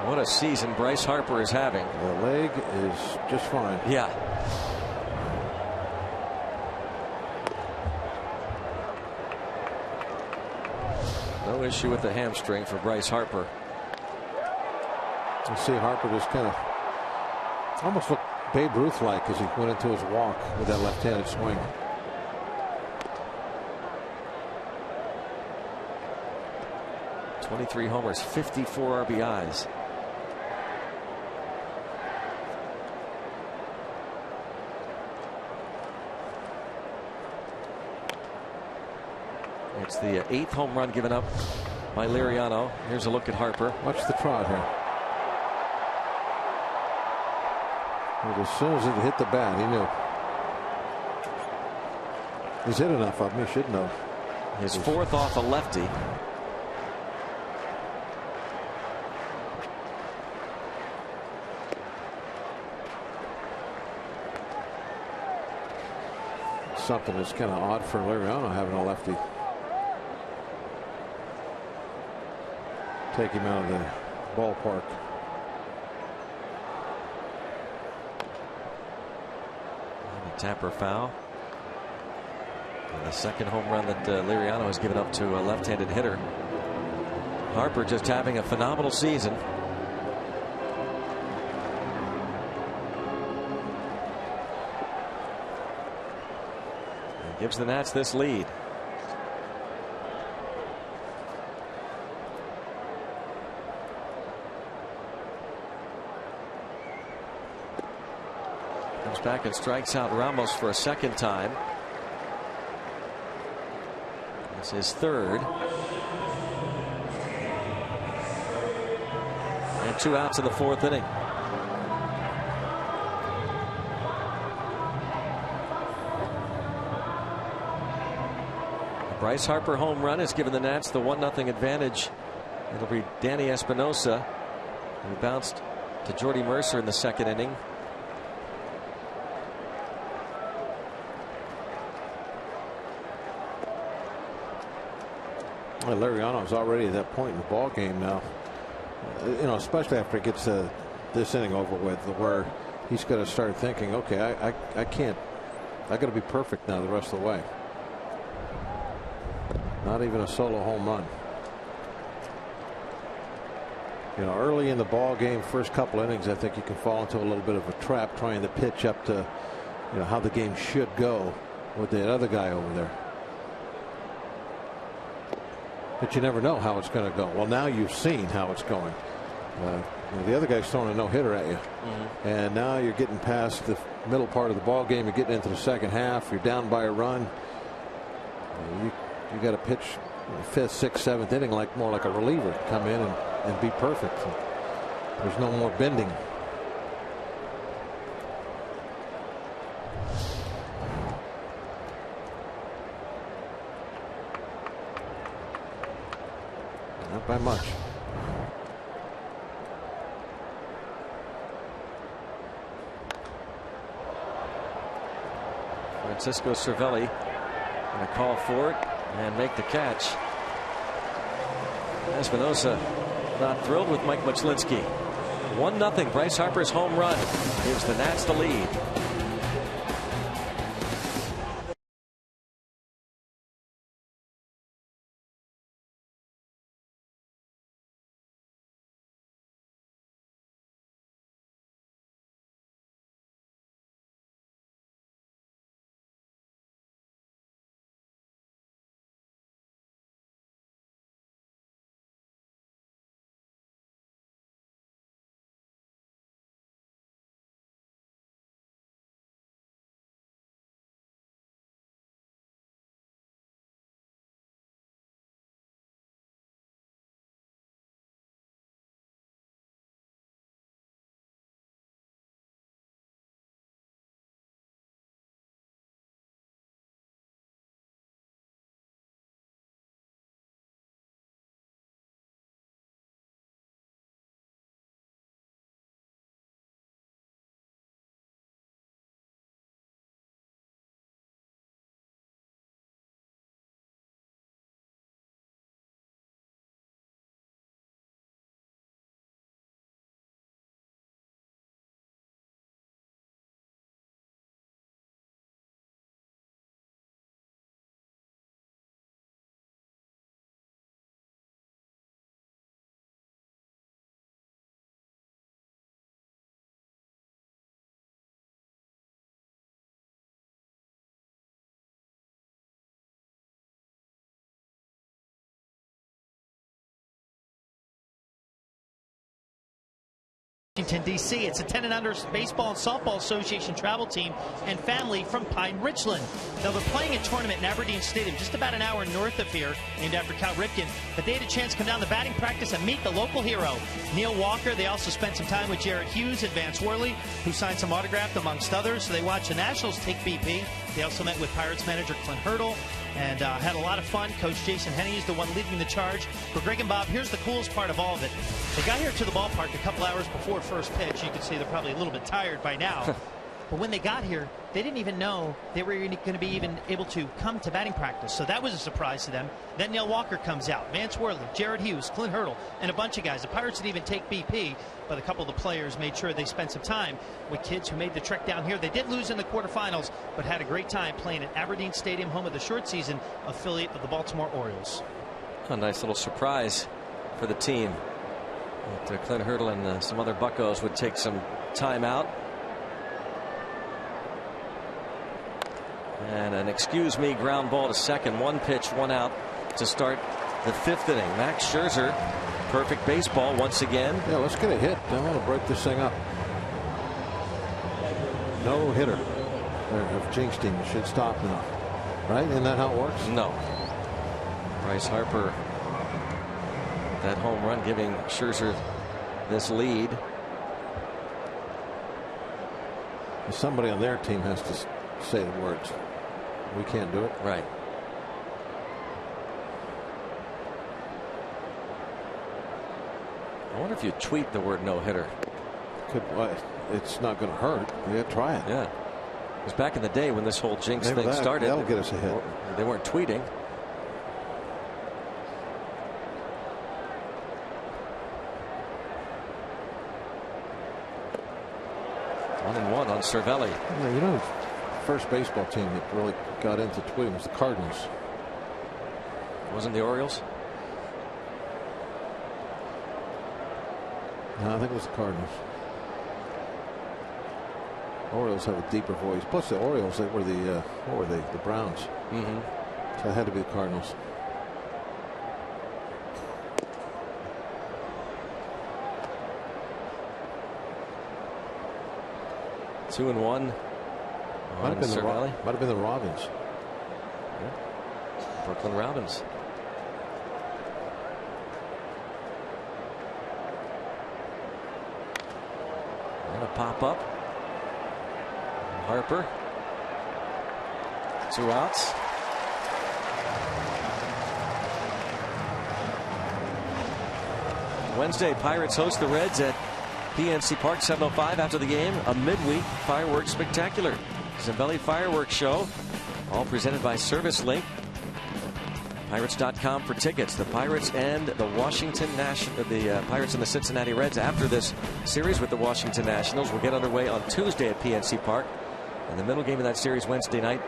What a season Bryce Harper is having. The leg is just fine. Yeah. No issue with the hamstring for Bryce Harper. You see Harper just kind of almost looked Babe Ruth-like as he went into his walk with that left-handed swing. .23 homers, 54 RBIs. It's the 8th home run given up by Liriano. Here's a look at Harper. Watch the trot here. And as soon as it hit the bat, he knew. He's hit enough of him. He should know. His 4th off a lefty. Something that's kind of odd for Liriano having a lefty. Take him out of the ballpark. And a tapper foul. And the 2nd home run that Liriano has given up to a left-handed hitter. Harper just having a phenomenal season. And gives the Nats this lead. Back and strikes out Ramos for a 2nd time. It's his 3rd. And 2 outs in the 4th inning. The Bryce Harper home run has given the Nats the 1-0 advantage. It'll be Danny Espinosa who bounced to Jordy Mercer in the 2nd inning. Well, Liriano's already at that point in the ball game now. You know, especially after he gets this inning over with, where he's got to start thinking, okay, I can't. I got to be perfect now the rest of the way. Not even a solo home run. You know, early in the ball game, first couple innings, I think you can fall into a little bit of a trap trying to pitch up to how the game should go with that other guy over there. But you never know how it's going to go. Well, now you've seen how it's going. The other guy's throwing a no-hitter at you, and now you're getting past the middle part of the ball game. You're getting into the second half. You're down by a run. You got to pitch fifth, sixth, seventh inning more like a reliever. Come in and be perfect. There's no more bending. Not by much. Francisco Cervelli going to call for it and make the catch. Espinosa not thrilled with Mike Muchlinski. 1-0 Bryce Harper's home run gives the Nats the lead. Washington, D.C. It's a 10 and under baseball and softball association travel team and family from Pine Richland. Now, they're playing a tournament in Aberdeen Stadium, just about an hour north of here, named after Cal Ripken. But they had a chance to come down to batting practice and meet the local hero, Neil Walker. They also spent some time with Jared Hughes and Vance Worley, who signed some autographed amongst others. So they watched the Nationals take BP. They also met with Pirates manager Clint Hurdle and had a lot of fun. Coach Jason Henney is the one leading the charge. For Greg and Bob, here's the coolest part of all of it. They got here to the ballpark a couple hours before first pitch. You can see they're probably a little bit tired by now. But when they got here, they didn't even know they were going to be even able to come to batting practice. So that was a surprise to them. Then Neil Walker comes out, Vance Worley, Jared Hughes, Clint Hurdle, and a bunch of guys. The Pirates didn't even take BP, but a couple of the players made sure they spent some time with kids who made the trek down here. They did lose in the quarterfinals, but had a great time playing at Aberdeen Stadium, home of the short season affiliate of the Baltimore Orioles. A nice little surprise for the team. That Clint Hurdle and some other Buccos would take some time out. And an excuse me ground ball to second. One pitch, one out to start the fifth inning. Max Scherzer, perfect baseball once again. Yeah, let's get a hit. I want to break this thing up. No hitter. If jinxed him, it should stop now. Right? Isn't that how it works? No. Bryce Harper, that home run giving Scherzer this lead. Somebody on their team has to say the words. We can't do it. Right. I wonder if you tweet the word no hitter. It's not going to hurt. Yeah, try it. Yeah. It was back in the day when this whole jinx thing started. That'll get us a hit. They weren't tweeting. 1-1 on Cervelli. Yeah, you know, first baseball team that really got into tweeting was the Cardinals. Wasn't the Orioles? No, I think it was the Cardinals. Orioles have a deeper voice. Plus the Orioles, they were the what were they? The Browns. So it had to be the Cardinals. Two and one. Might have been the Robins. Yeah. Brooklyn Robins. And a pop up. Harper. 2 outs. Wednesday, Pirates host the Reds at PNC Park, 7:05 after the game. A midweek fireworks spectacular. Zambelli Fireworks Show, all presented by Service Link. Pirates.com for tickets. The Pirates and the Pirates and the Cincinnati Reds after this series with the Washington Nationals will get underway on Tuesday at PNC Park. And the middle game of that series Wednesday night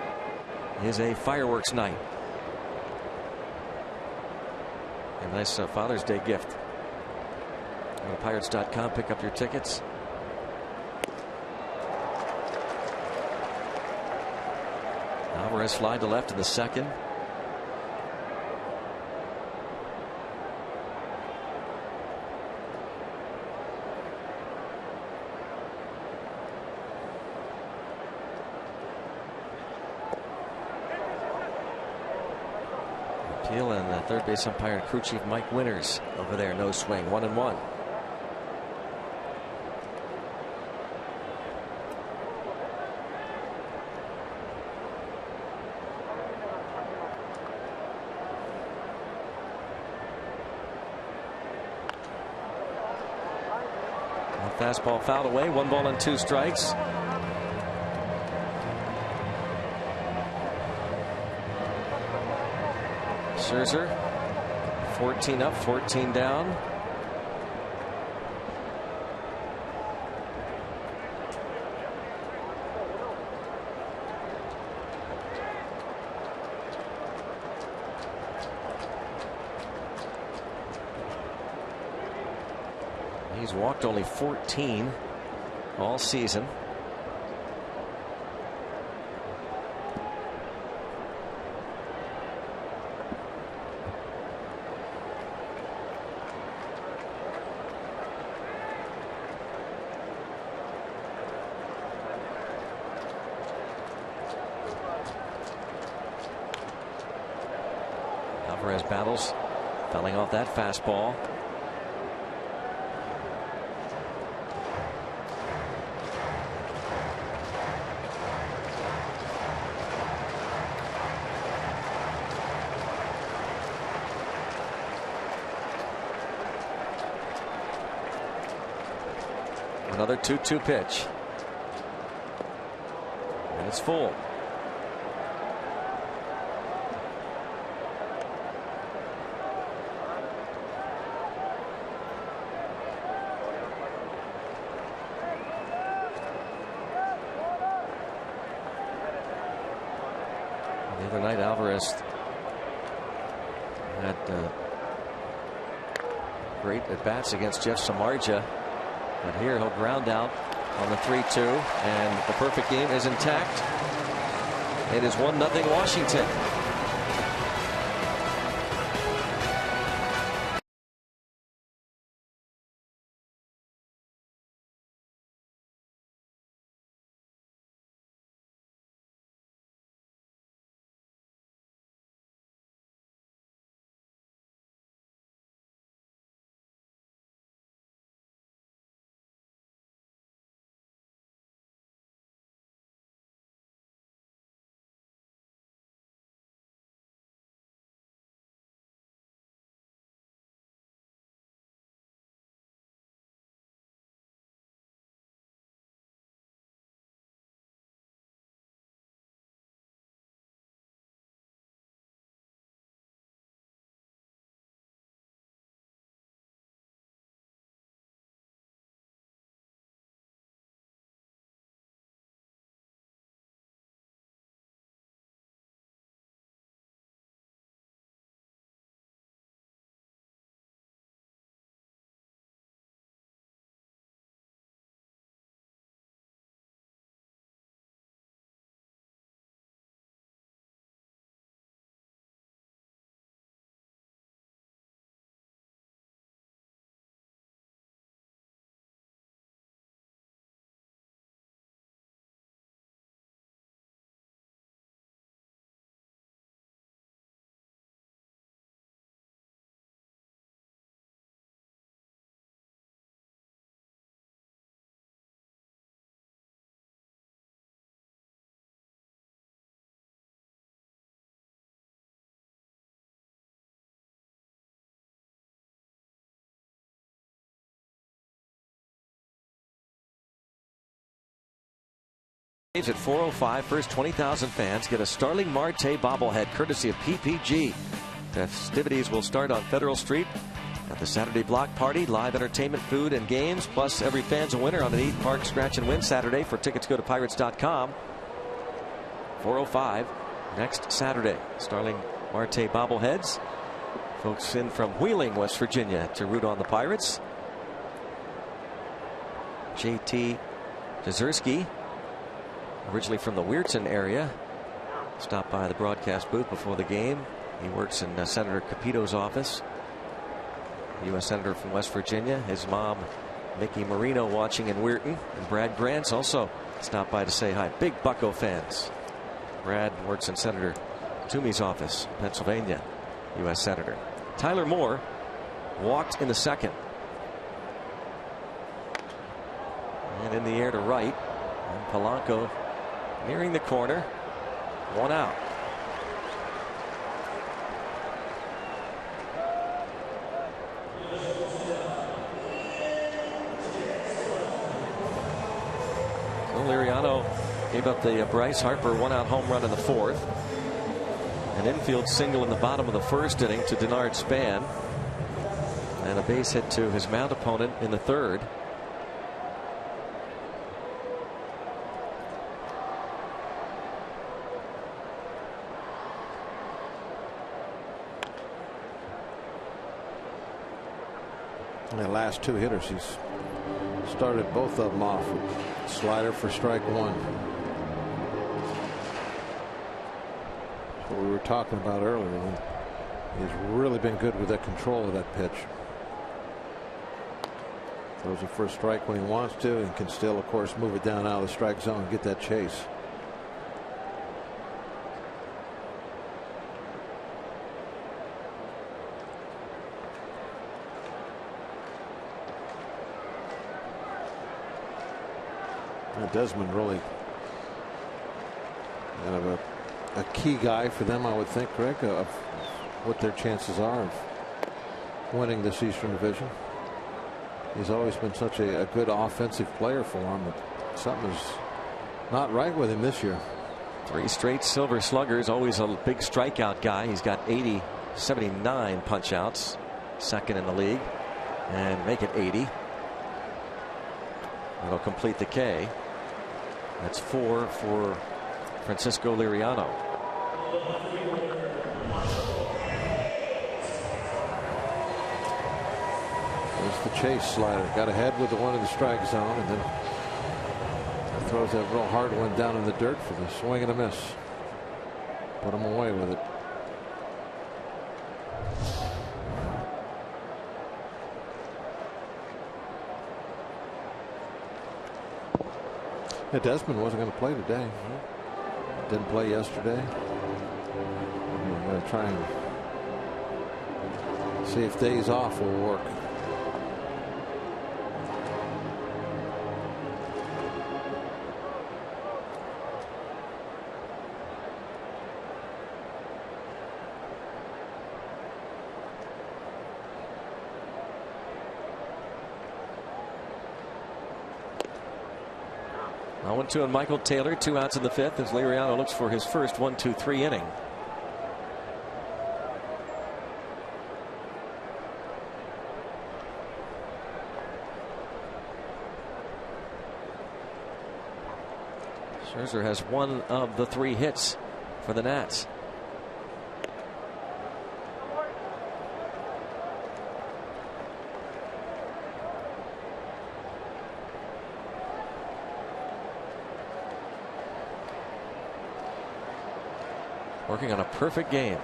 is a fireworks night. A nice Father's Day gift. Go to Pirates.com, pick up your tickets. Alvarez fly to left in the second. Appeal and third base umpire and crew chief Mike Winters over there. No swing. 1-1. Fastball fouled away. 1 ball and 2 strikes. Scherzer 14 up, 14 down. He's walked only 14 all season. Alvarez battles, fouling off that fastball. Another 2-2 pitch. And it's full. The other night, Alvarez had great at-bats against Jeff Samardzija. But here he'll ground out on the 3-2, and the perfect game is intact. It is 1-0 Washington. At 4:05, first 20,000 fans get a Starling Marte bobblehead courtesy of PPG. Festivities will start on Federal Street at the Saturday block party. Live entertainment, food, and games. Plus, every fan's a winner on an Eat, Park, Scratch, and Win Saturday. For tickets, go to Pirates.com. 4:05 next Saturday. Starling Marte bobbleheads. Folks in from Wheeling, West Virginia to root on the Pirates. JT Jezierski, originally from the Weirton area, stopped by the broadcast booth before the game. He works in Senator Capito's office. U.S. Senator from West Virginia. His mom, Mickey Marino, watching in Weirton. And Brad Grants also stopped by to say hi. Big Bucco fans. Brad works in Senator Toomey's office, Pennsylvania, U.S. Senator. Tyler Moore walked in the second. And in the air to right. And Polanco nearing the corner. One out. Liriano gave up the Bryce Harper one-out home run in the fourth. An infield single in the bottom of the first inning to Denard Span. And a base hit to his mound opponent in the third. And the last two hitters, he's started both of them off with slider for strike one. That's what we were talking about earlier. He's really been good with the control of that pitch. Throws it for a strike when he wants to, and can still, of course, move it down out of the strike zone and get that chase. Desmond really kind of a key guy for them, I would think, Greg, of what their chances are of winning this Eastern Division. He's always been such a good offensive player for him, but something's not right with him this year. 3 straight Silver Sluggers, always a big strikeout guy. He's got 79 punch outs, second in the league, and make it 80. That'll complete the K. That's 4 for Francisco Liriano. There's the chase slider. Got ahead with the one in the strike zone, and then throws that real hard one down in the dirt for the swing and a miss. Put him away with it. Yeah, Desmond wasn't going to play today. Didn't play yesterday. We're going to try and see if days off will work. Now 1-2 on Michael Taylor, 2 outs in the fifth as Liriano looks for his first 1-2-3 inning. Scherzer has one of the 3 hits for the Nats. Working on a perfect game.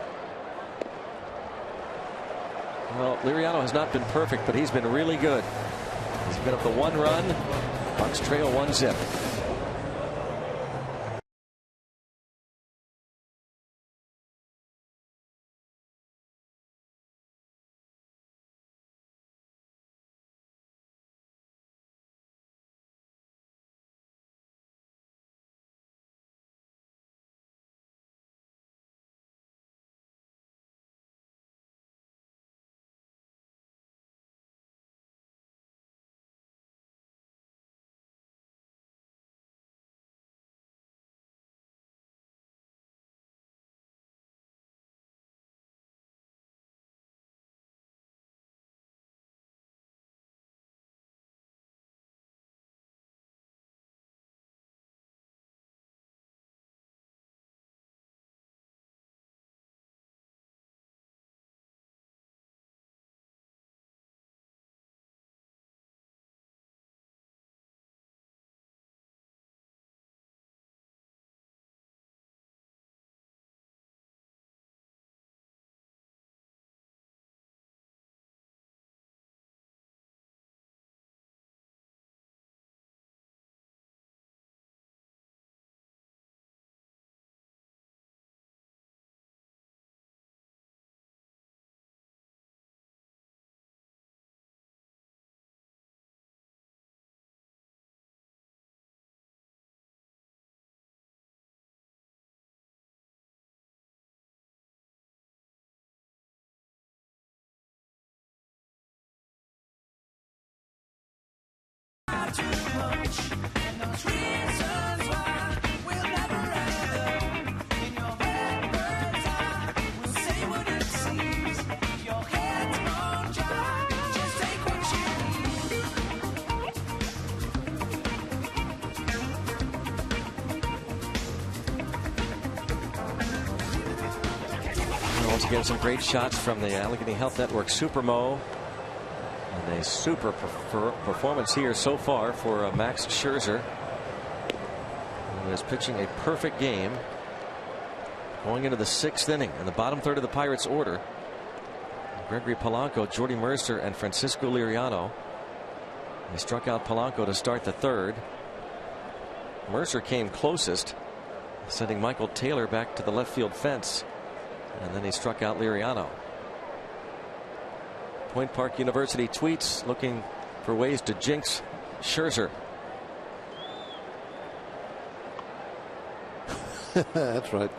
Well, Liriano has not been perfect, but he's been really good. He's been up the 1 run. Bucks trail 1-0. Once again, some great shots from the Allegheny Health Network Supermo. And a super performance here so far for Max Scherzer, who is pitching a perfect game going into the 6th inning in the bottom third of the Pirates order. Gregory Polanco, Jordy Mercer, and Francisco Liriano. They struck out Polanco to start the 3rd. Mercer came closest, sending Michael Taylor back to the left field fence. And then he struck out Liriano. Point Park University tweets looking for ways to jinx Scherzer. That's right.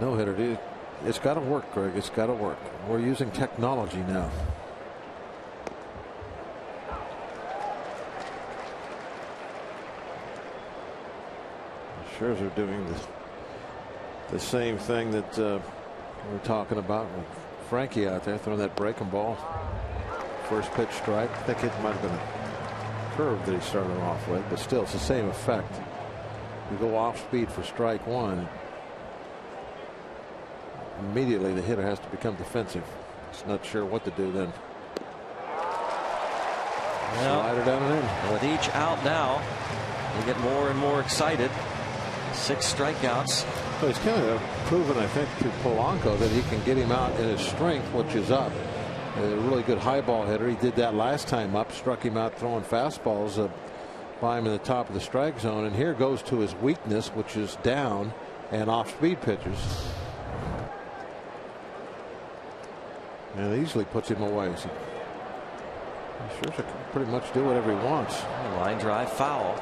No hitter, dude. It's got to work, Greg. It's got to work. We're using technology now. Scherzer doing the same thing that we're talking about with Frankie out there throwing that breaking ball. First pitch strike. I think it might have been a curve that he started off with, but still it's the same effect. You go off speed for strike one, immediately the hitter has to become defensive. He's not sure what to do then. Well, slider down and in. With each out now, you get more and more excited. 6 strikeouts. So he's kind of proven, I think, to Polanco that he can get him out in his strength, which is up. A really good high ball hitter. He did that last time up, struck him out throwing fastballs by him in the top of the strike zone. And here goes to his weakness, which is down and off speed pitches. And it easily puts him away. So he sure can pretty much do whatever he wants. Line drive foul.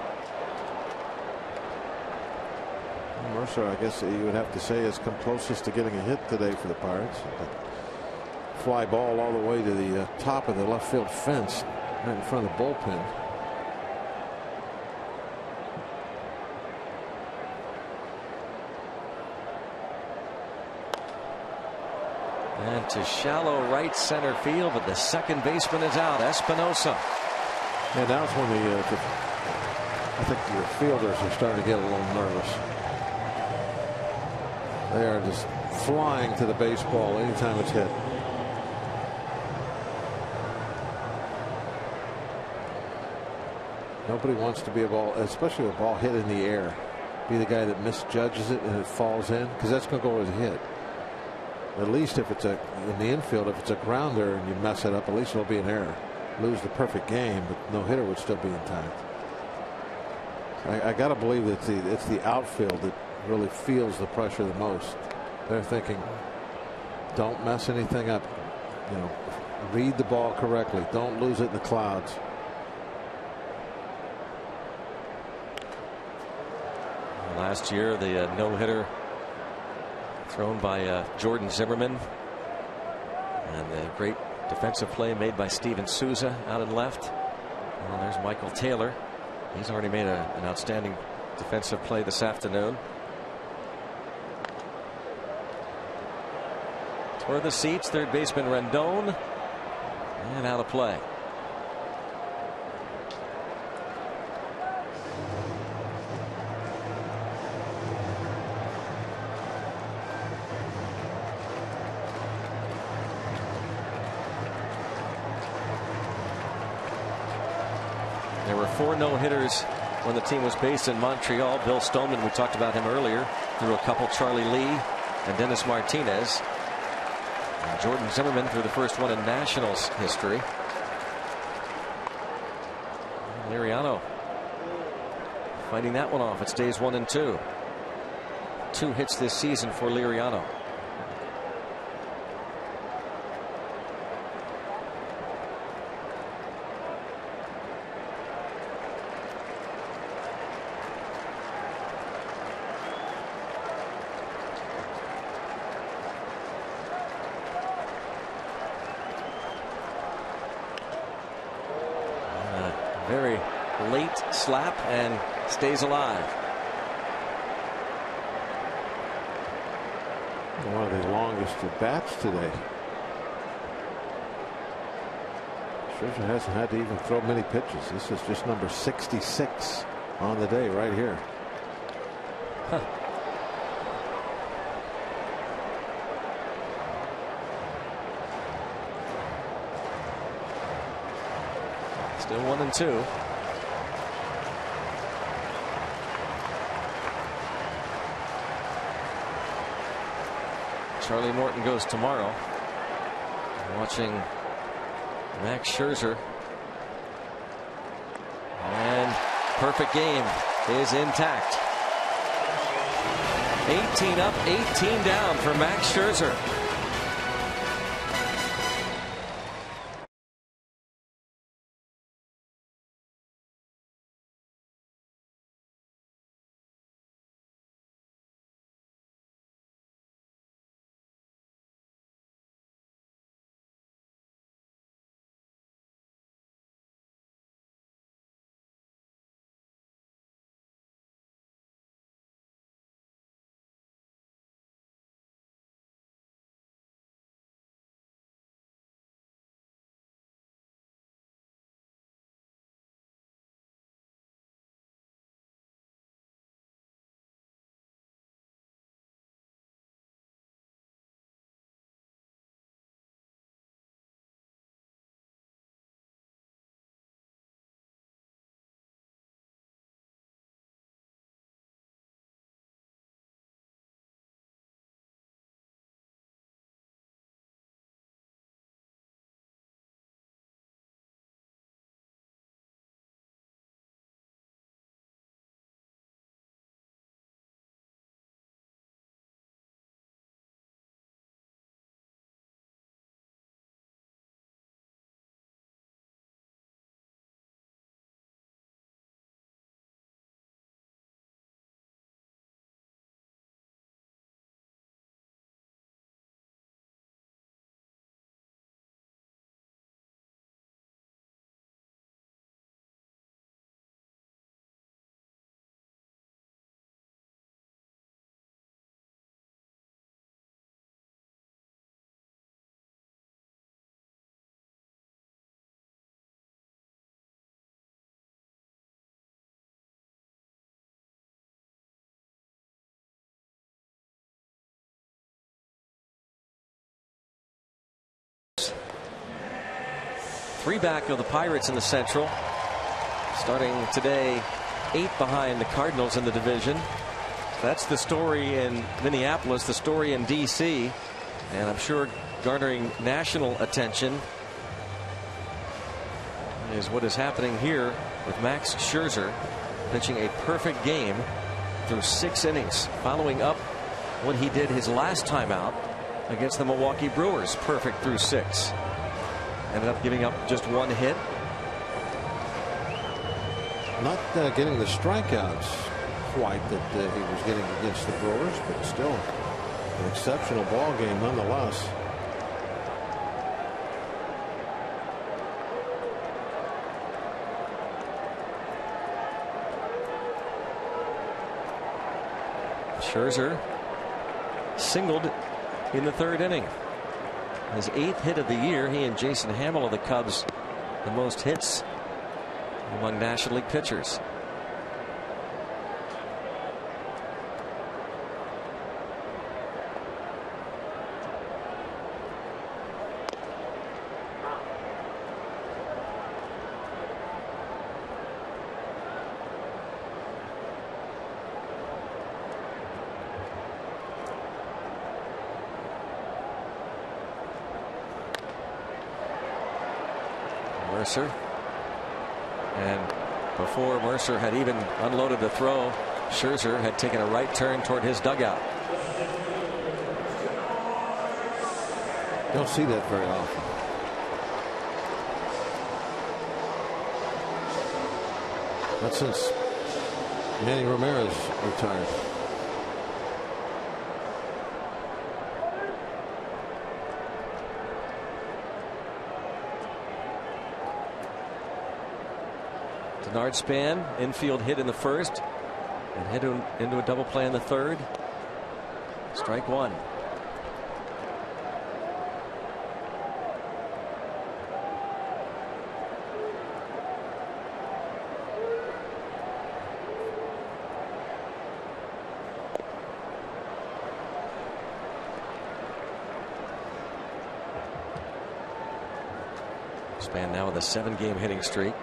Mercer, I guess you would have to say, has come closest to getting a hit today for the Pirates. Fly ball all the way to the top of the left field fence, right in front of the bullpen. And to shallow right center field, but the second baseman is out. Espinosa. And now it's when I think your fielders are starting to get a little nervous. They are just flying to the baseball anytime it's hit. Nobody wants to be a ball, especially a ball hit in the air, be the guy that misjudges it and it falls in, because that's going to go as a hit. At least if it's in the infield, if it's a grounder and you mess it up, at least it'll be an error. Lose the perfect game, but no hitter would still be intact. I got to believe that it's the outfield that really feels the pressure the most. They're thinking, don't mess anything up. You know, read the ball correctly. Don't lose it in the clouds. Last year, the no-hitter thrown by Jordan Zimmerman, and the great defensive play made by Steven Souza out in left. Well, there's Michael Taylor. He's already made an outstanding defensive play this afternoon. Toward the seats, third baseman Rendon, and out of play. There were 4 no-hitters when the team was based in Montreal. Bill Stoneman, we talked about him earlier, threw a couple. Charlie Lee and Dennis Martinez. And Jordan Zimmerman threw the first one in Nationals history. Liriano fighting that one off. It stays 1-2. 2 hits this season for Liriano. Very late slap and stays alive. One of the longest at bats today. Scherzer hasn't had to even throw many pitches. This is just number 66 on the day right here. Huh. Still 1-2. Charlie Morton goes tomorrow. Watching Max Scherzer. And perfect game is intact. 18 up, 18 down for Max Scherzer. Three back of the Pirates in the Central. Starting today, 8 behind the Cardinals in the division. That's the story in Minneapolis, the story in D.C., and I'm sure garnering national attention is what is happening here with Max Scherzer pitching a perfect game through 6 innings, following up what he did his last time out against the Milwaukee Brewers. Perfect through 6. Ended up giving up just 1 hit. Not getting the strikeouts quite that he was getting against the Brewers, but still an exceptional ball game nonetheless. Scherzer singled in the 3rd inning. His 8th hit of the year. He and Jason Hamill of the Cubs the most hits among National League pitchers. Mercer. And before Mercer had even unloaded the throw, Scherzer had taken a right turn toward his dugout. Don't see that very often. Not since Manny Ramirez retired. Denard Span, infield hit in the first, and hit into a double play in the third. Strike one. Span now with a 7-game hitting streak.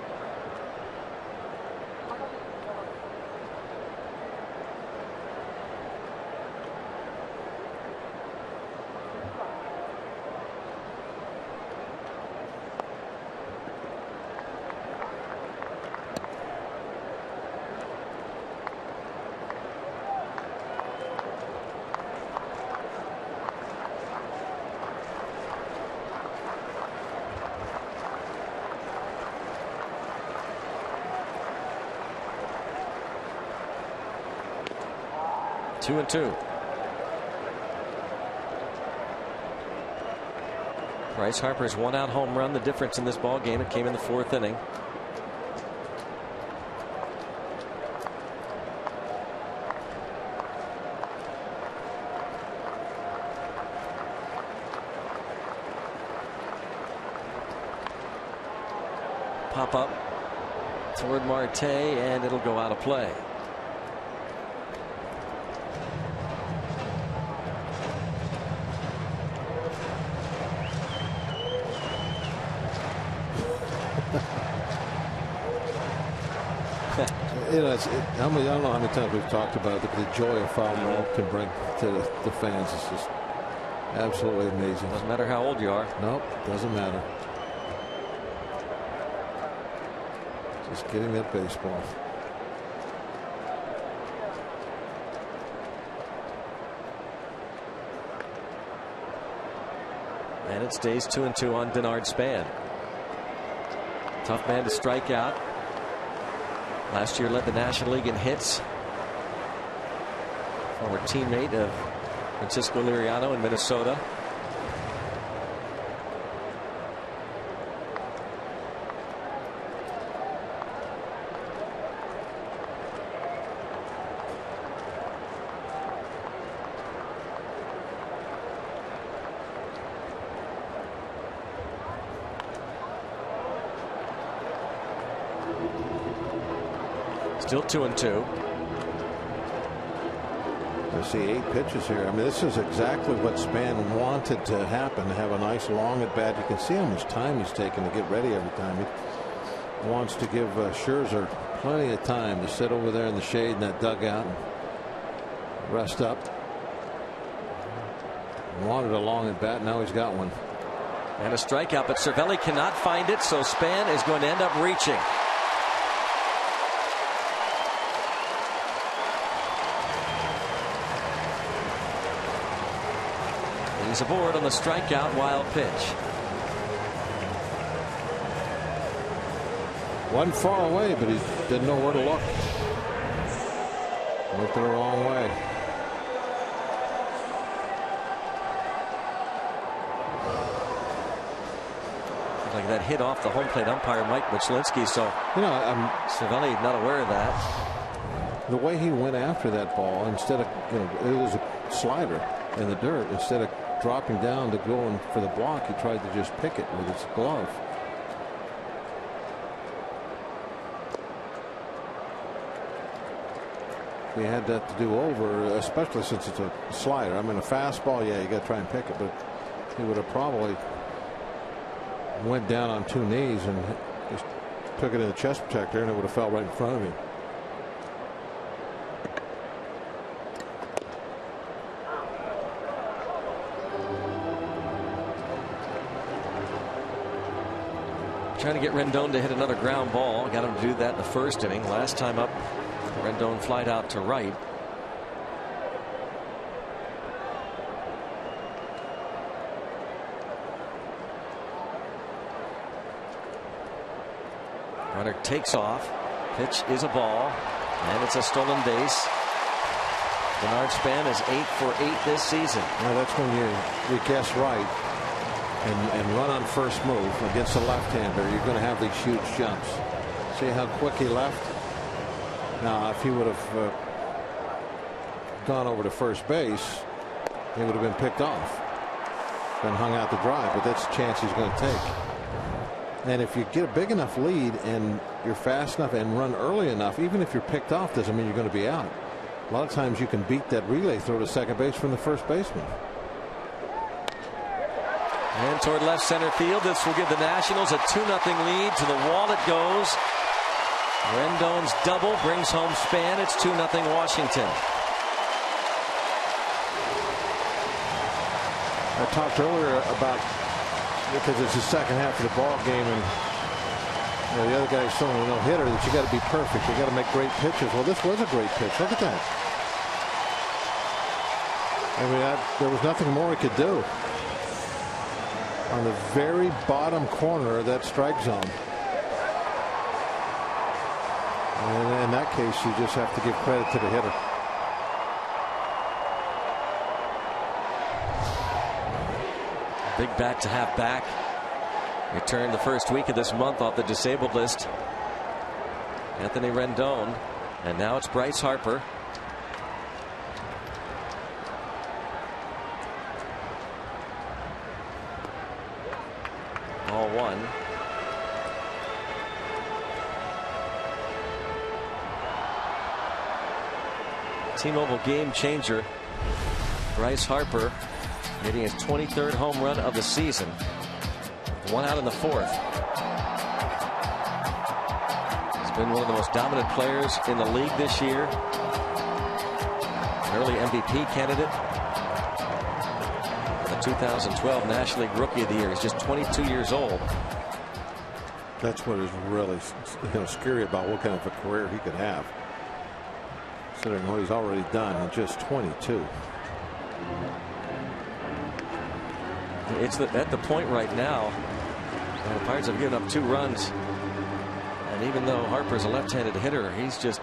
Two and two. Bryce Harper's one-out home run, the difference in this ball game. It came in the 4th inning. Pop up toward Marte, and it'll go out of play. You know, I don't know how many times we've talked about the joy of foul ball can bring to the fans. It's just absolutely amazing. Doesn't matter how old you are. Nope, doesn't matter. Just getting that baseball. And it stays 2-2 on Denard Span. Tough man to strike out. Last year led the National League in hits. Former teammate of Francisco Liriano in Minnesota. Still 2-2. I see 8 pitches here. I mean, this is exactly what Span wanted to happen, to have a nice long at bat. You can see how much time he's taking to get ready every time. He wants to give Scherzer plenty of time to sit over there in the shade in that dugout and rest up. He wanted a long at bat. Now he's got one. And a strikeout, but Cervelli cannot find it, so Span is going to end up reaching. He's aboard on the strikeout wild pitch. Wasn't far away, but he didn't know where to look. Went the wrong way. Like that hit off the home plate umpire Mike Michlewski, so you know, Cervelli not aware of that. The way he went after that ball, instead of, it was a slider in the dirt, instead of dropping down to go in for the block, he tried to just pick it with his glove. He had that to do over, especially since it's a slider. I mean, a fastball, yeah, you got to try and pick it, but he would have probably went down on 2 knees and just took it in the chest protector, and it would have fell right in front of him. Trying to get Rendon to hit another ground ball. Got him to do that in the 1st inning. Last time up, Rendon flied out to right. Runner takes off. Pitch is a ball, and it's a stolen base. Denard Span is 8 for 8 this season. Well, that's when you guess right and run on first move against a left-hander. You're going to have these huge jumps. See how quick he left? Now, if he would have gone over to first base, he would have been picked off. Been hung out to dry, but that's a chance he's going to take. And if you get a big enough lead and you're fast enough and run early enough, even if you're picked off, doesn't mean you're going to be out. A lot of times you can beat that relay throw to second base from the first baseman. And toward left center field, this will give the Nationals a 2-0 lead. To the wall it goes. Rendon's double brings home Span. It's 2-0 Washington. I talked earlier about, because it's the second half of the ball game, and the other guy's throwing a no-hitter, that you got to be perfect. You got to make great pitches. Well, this was a great pitch. Look at that. I mean, there was nothing more he could do. On the very bottom corner of that strike zone. And in that case, you just have to give credit to the hitter. Big bat to have back. Returned the first week of this month off the disabled list. Anthony Rendon. And now it's Bryce Harper. Ball one. T-Mobile game changer. Bryce Harper hitting his 23rd home run of the season. One out in the fourth. He's been one of the most dominant players in the league this year. An early MVP candidate. The 2012 National League Rookie of the Year. He's just 22 years old. That's what is really scary about what kind of a career he could have. Considering what he's already done at just 22. It's at the point right now. The Pirates have given up 2 runs. And even though Harper's a left-handed hitter, he's just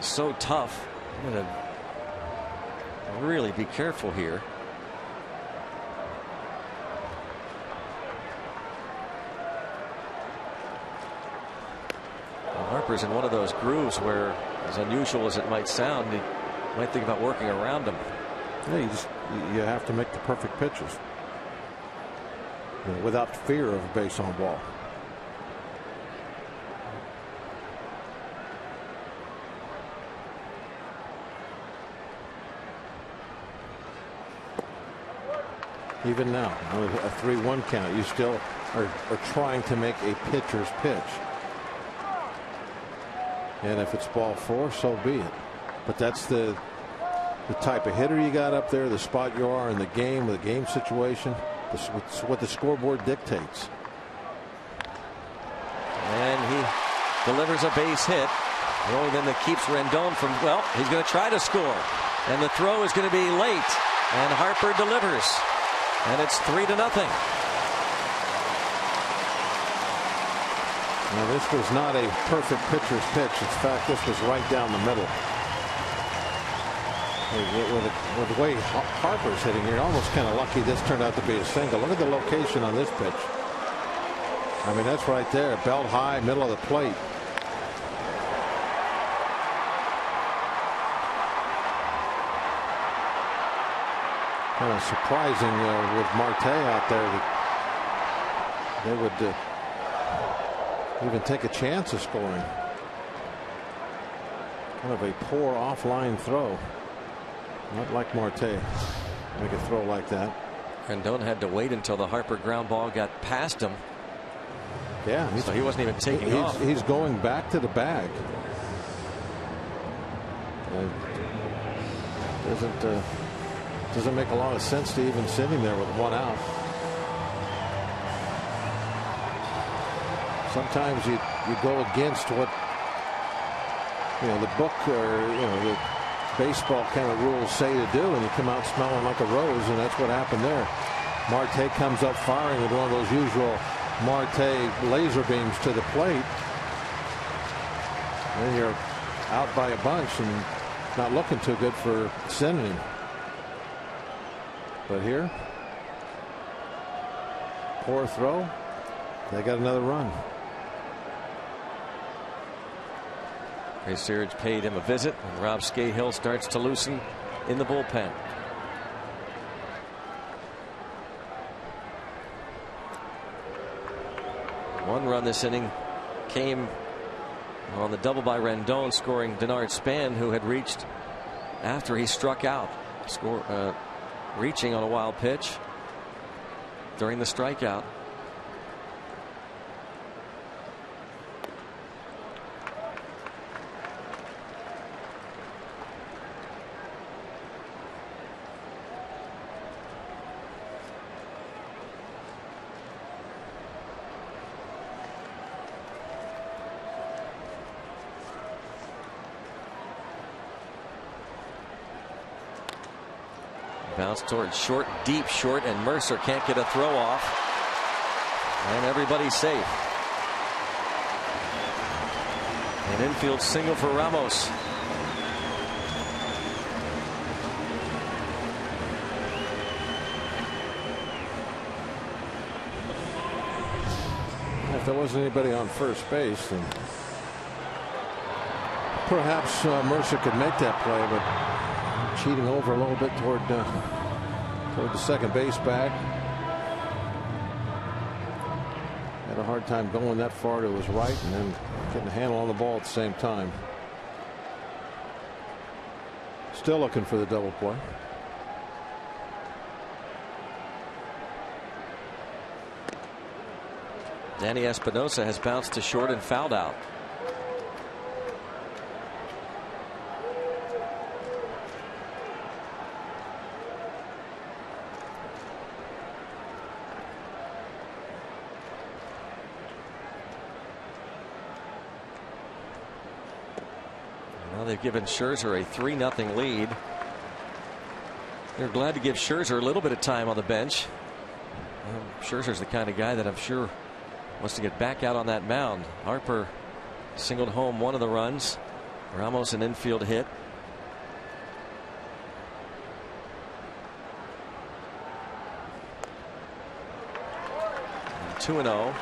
so tough. I'm going to really be careful here. Well, Harper's in one of those grooves where, as unusual as it might sound, you might think about working around him. Yeah, you have to make the perfect pitches, without fear of a base on ball. Even now, with a 3-1 count, you still are trying to make a pitcher's pitch. And if it's ball 4, so be it. But that's the type of hitter you got up there, the spot you are in the game, situation. It's what the scoreboard dictates. And he delivers a base hit. The only thing that keeps Rendon from, well, he's going to try to score. And the throw is going to be late. And Harper delivers. And it's 3-0. Now, this was not a perfect pitcher's pitch. In fact, this was right down the middle. With the way Harper's hitting here, almost kind of lucky this turned out to be a single. Look at the location on this pitch. I mean, that's right there, belt high, middle of the plate. Kind of surprising with Marte out there that they would even take a chance of scoring. Kind of a poor offline throw. Not like Marte make a throw like that. Rendon had to wait until the Harper ground ball got past him. Yeah, so he wasn't even taking off. He's going back to the bag. Doesn't make a lot of sense to even sit him there with 1 out. Sometimes you go against what the book or the baseball kind of rules say to do, and you come out smelling like a rose, and that's what happened there. Marte comes up firing with one of those usual Marte laser beams to the plate. And you're out by a bunch and not looking too good for sending him. But here, poor throw. They got another run. Chris Searage paid him a visit, and Rob Scahill starts to loosen in the bullpen. One run this inning came on the double by Rendon, scoring Denard Span, who had reached after he struck out, reaching on a wild pitch during the strikeout. Bounce towards short, deep short, and Mercer can't get a throw off. And everybody's safe. An infield single for Ramos. If there wasn't anybody on first base, then perhaps Mercer could make that play, but cheating over a little bit toward the second base back. Had a hard time going that far to his right and then getting a handle on the ball at the same time. Still looking for the double play. Danny Espinosa has bounced to short and fouled out. They've given Scherzer a 3-0 lead. They're glad to give Scherzer a little bit of time on the bench. Scherzer's the kind of guy that I'm sure wants to get back out on that mound. Harper singled home one of the runs. Ramos an infield hit. 2-0.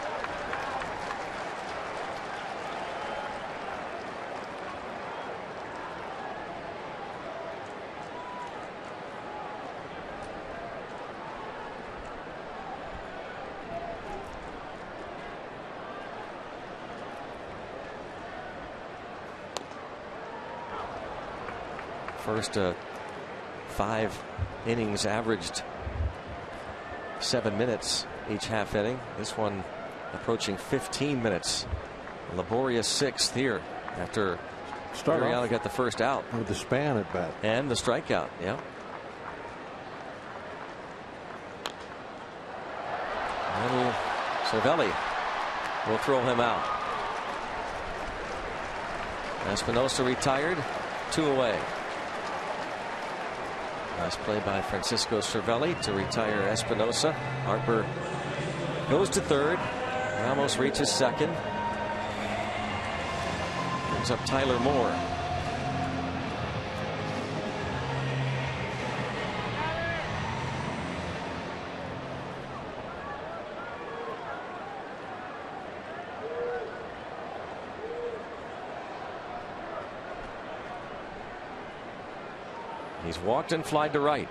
First 5 innings averaged 7 minutes each half inning. This one approaching 15 minutes. A laborious 6th here after Mariano got the first out with the Span at bat and the strikeout. Yeah. And Cervelli will throw him out. Espinosa retired, 2 away. Nice play by Francisco Cervelli to retire Espinosa. Harper goes to third. Ramos reaches second. Brings up Tyler Moore. He's walked and flied to right.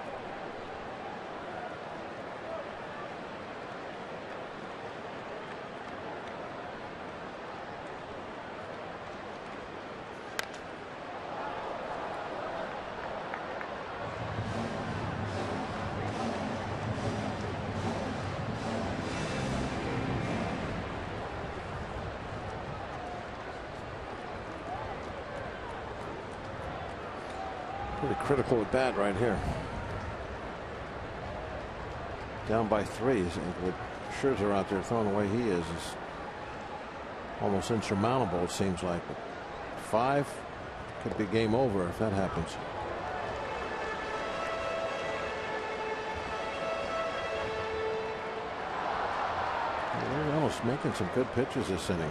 Pretty critical at bat right here. Down by 3. With Scherzer out there throwing the way he is almost insurmountable, it seems like. But 5 could be game over if that happens. They're almost making some good pitches this inning.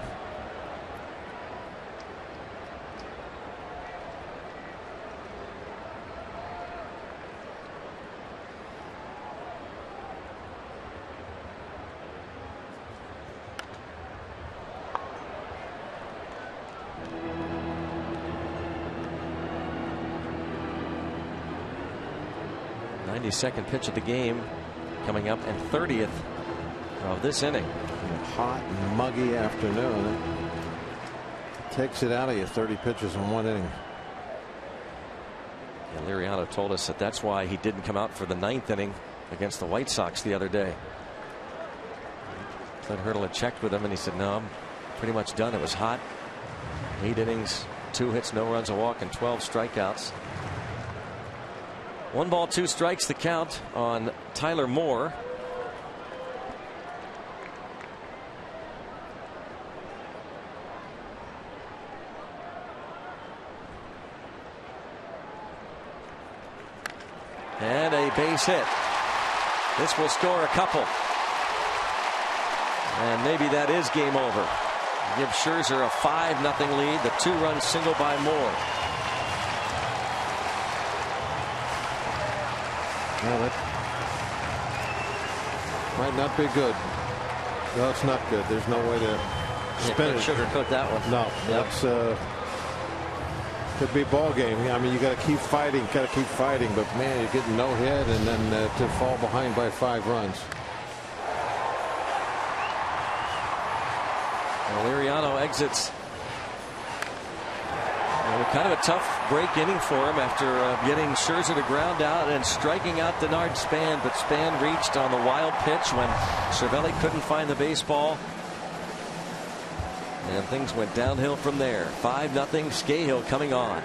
72nd pitch of the game coming up, and 30th of this inning. Hot and muggy afternoon. It takes it out of you, 30 pitches in one inning. And Liriano told us that that's why he didn't come out for the 9th inning against the White Sox the other day. Clint Hurdle had checked with him and he said, no, I'm pretty much done. It was hot. 8 innings, 2 hits, no runs, a walk, and 12 strikeouts. 1 ball, 2 strikes, the count on Tyler Moore. And a base hit. This will score a couple. And maybe that is game over. Give Scherzer a 5-0 lead. The 2-run single by Moore. Well, that might not be good. No, it's not good. There's no way to spin it. Sugarcoat that one. No, that's could be a ball game. I mean, you got to keep fighting, but man, you're getting no hit and then to fall behind by 5 runs. Well, Liriano exits. Kind of a tough break inning for him after getting Scherzer to ground out and striking out Denard Span, but Span reached on the wild pitch when Cervelli couldn't find the baseball. And things went downhill from there. 5-0, Scahill coming on.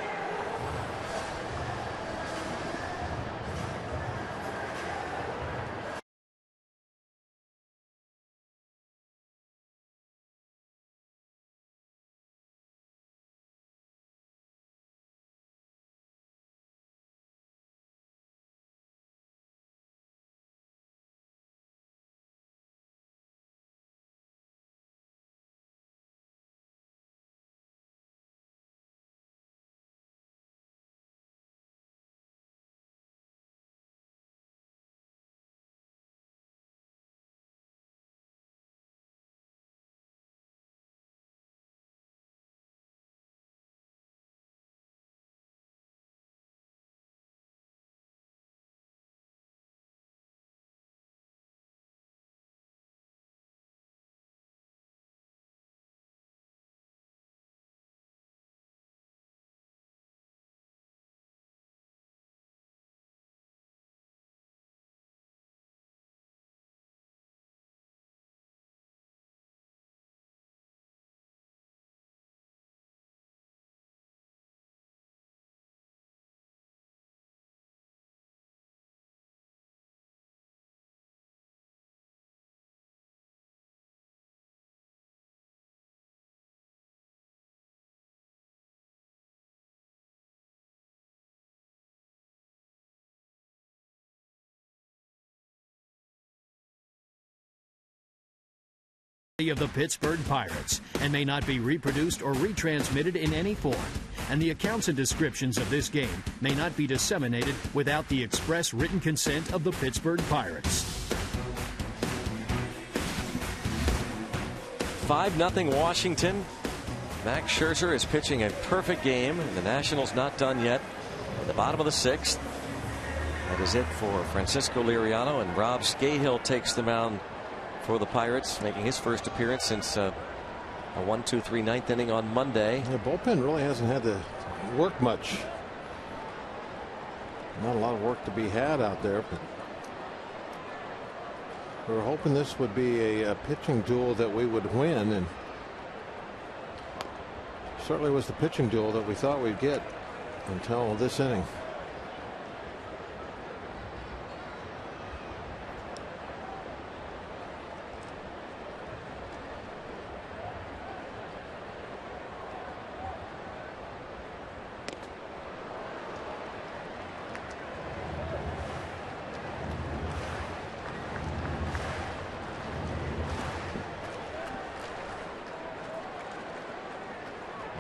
Of the Pittsburgh Pirates and may not be reproduced or retransmitted in any form, and the accounts and descriptions of this game may not be disseminated without the express written consent of the Pittsburgh Pirates. 5-0 Washington. Max Scherzer is pitching a perfect game. The Nationals not done yet. At the bottom of the 6th. That is it for Francisco Liriano, and Rob Scahill takes the mound for the Pirates, making his first appearance since a 1-2-3 9th inning on Monday. The bullpen really hasn't had to work much. Not a lot of work to be had out there, but we were hoping this would be a pitching duel that we would win, and certainly was the pitching duel that we thought we'd get until this inning.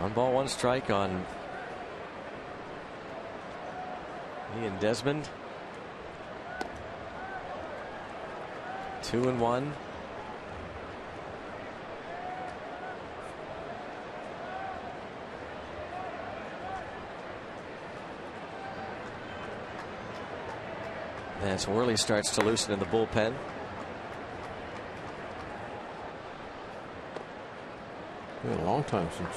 One ball, 1 strike on Ian Desmond. 2-1. As Worley starts to loosen in the bullpen. Been a long time since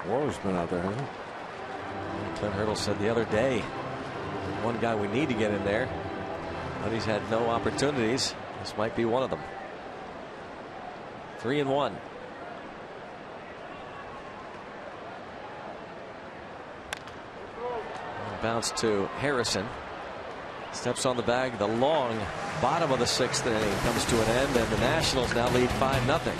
Worley's been out there, hasn't he? Clint Hurdle said the other day, one guy we need to get in there, but he's had no opportunities. This might be one of them. 3-1. Bounce to Harrison. Steps on the bag. The long bottom of the 6th inning comes to an end, and the Nationals now lead 5-0.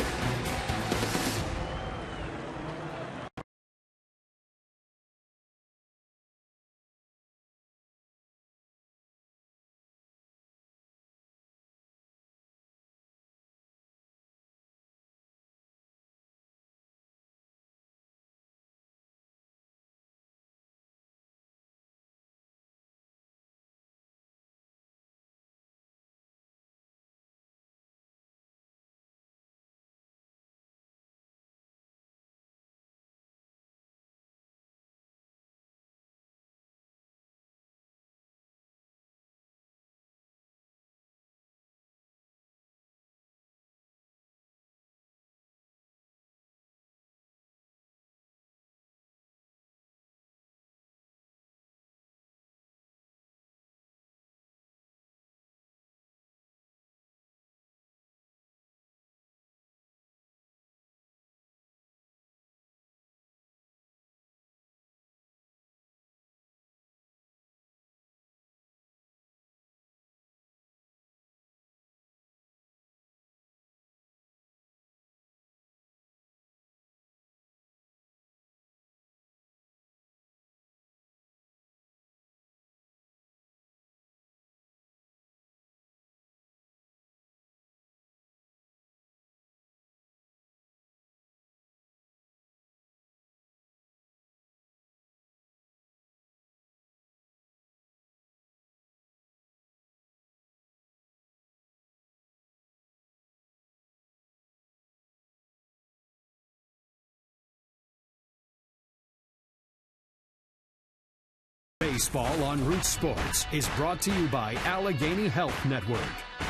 Baseball on Root Sports is brought to you by Allegheny Health Network.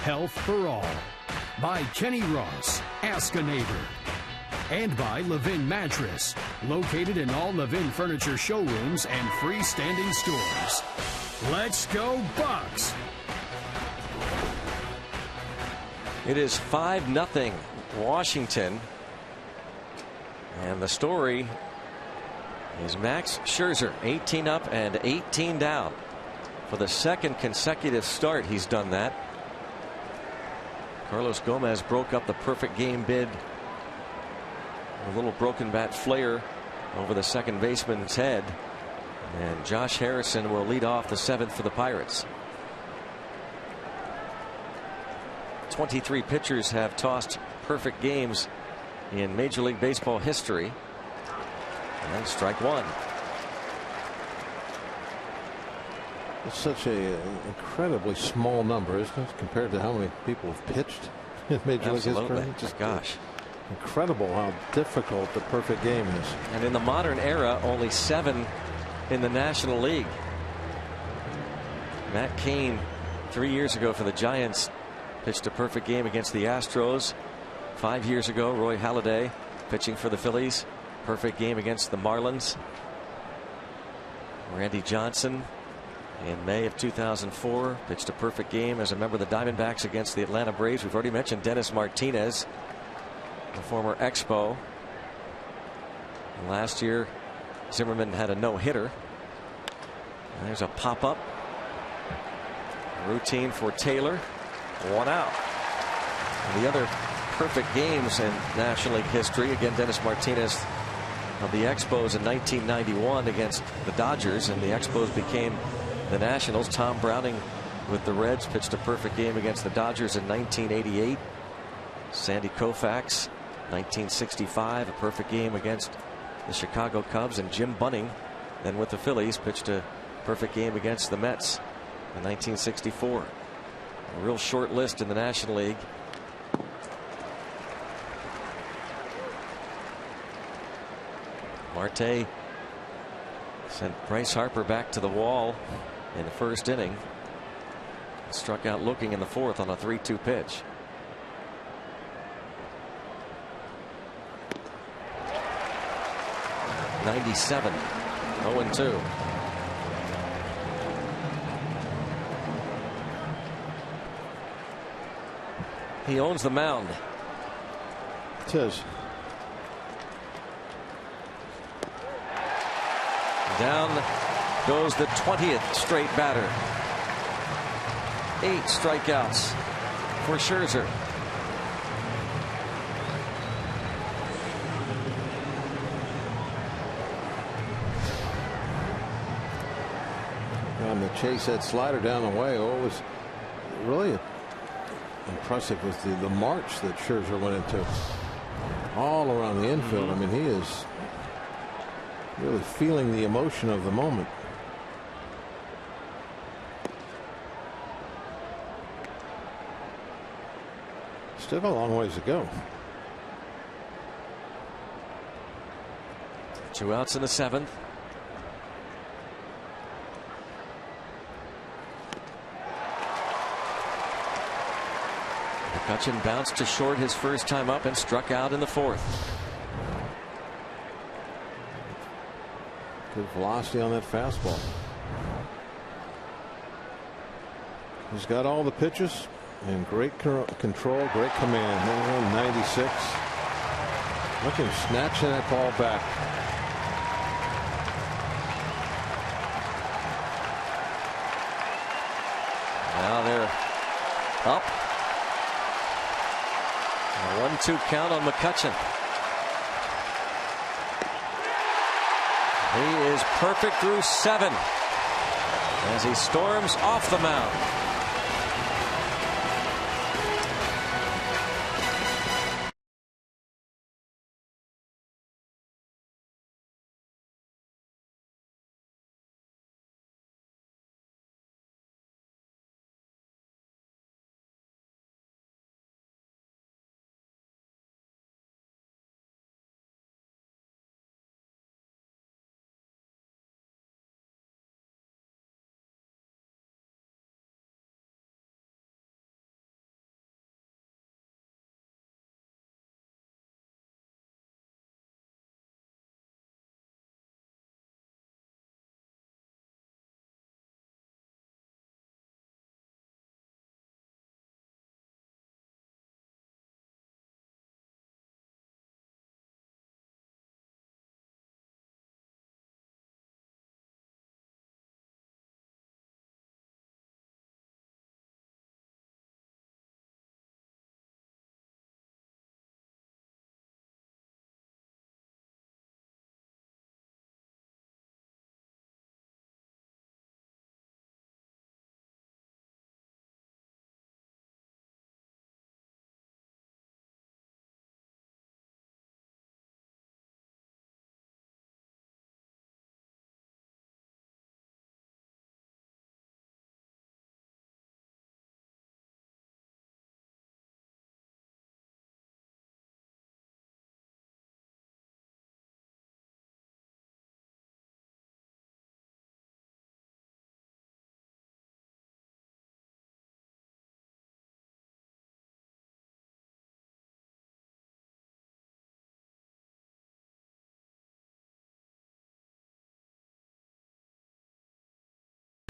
Health for all. By Kenny Ross. Ask a neighbor. And by Levin Mattress. Located in all Levin furniture showrooms and freestanding stores. Let's go Bucks! It is 5-0 Washington. And the story is Max Scherzer, 18 up and 18 down. For the second consecutive start, he's done that. Carlos Gomez broke up the perfect game bid. A little broken bat flare over the second baseman's head. And Josh Harrison will lead off the 7th for the Pirates. 23 pitchers have tossed perfect games in Major League Baseball history. And strike one. It's such a incredibly small number, isn't it, compared to how many people have pitched in Major League history? Just gosh. Incredible how difficult the perfect game is. And in the modern era, only 7 in the National League. Matt Cain, 3 years ago for the Giants, pitched a perfect game against the Astros. 5 years ago, Roy Halladay pitching for the Phillies. Perfect game against the Marlins. Randy Johnson in May of 2004 pitched a perfect game as a member of the Diamondbacks against the Atlanta Braves. We've already mentioned Dennis Martinez, the former Expo. And last year, Zimmerman had a no-hitter. There's a pop-up. Routine for Taylor. 1 out. And the other perfect games in National League history, again, Dennis Martinez of the Expos in 1991 against the Dodgers, and the Expos became the Nationals. Tom Browning with the Reds pitched a perfect game against the Dodgers in 1988. Sandy Koufax, 1965, a perfect game against the Chicago Cubs. And Jim Bunning, then with the Phillies, pitched a perfect game against the Mets in 1964. A real short list in the National League. Marte sent Bryce Harper back to the wall in the first inning. Struck out looking in the fourth on a 3-2 pitch. '97, 0-2. He owns the mound. It is. Down goes the 20th straight batter. 8 strikeouts for Scherzer. On the chase that slider down the way. Oh, it was really impressive with the march that Scherzer went into all around the infield. I mean, he is really feeling the emotion of the moment. Still got a long ways to go. 2 outs in the 7th. McCutchen bounced to short his first time up and struck out in the 4th. Good velocity on that fastball. He's got all the pitches and great control, great command. 96. Look at him snatching that ball back. Now they're up. A 1-2 count on McCutchen. He is perfect through 7 as he storms off the mound.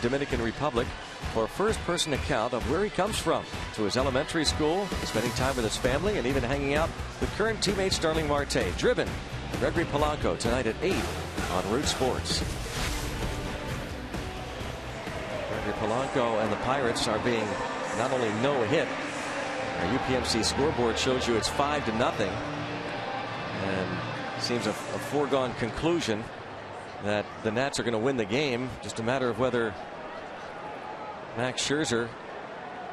Dominican Republic for a first-person account of where he comes from, to his elementary school, spending time with his family, and even hanging out with current teammate Starling Marte. Driven, Gregory Polanco tonight at 8 on Root Sports. Gregory Polanco and the Pirates are being not only no hit. Our UPMC scoreboard shows you it's 5-0, and seems a foregone conclusion that the Nats are going to win the game. Just a matter of whether Max Scherzer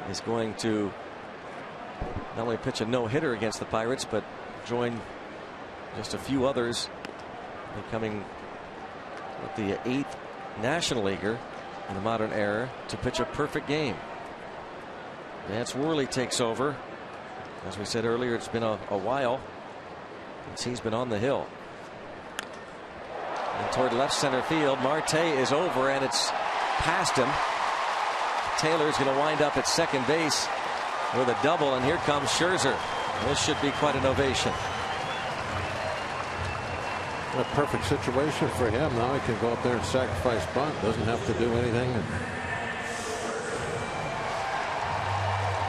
is going to not only pitch a no-hitter against the Pirates, but join just a few others, becoming the 8th National Leaguer in the modern era to pitch a perfect game. Vance Worley takes over. As we said earlier, it's been a while since he's been on the hill. And toward left center field, Marte is over, and it's past him. Taylor is going to wind up at second base with a double, and here comes Scherzer. This should be quite an ovation. A perfect situation for him. Now he can go up there and sacrifice bunt. Doesn't have to do anything.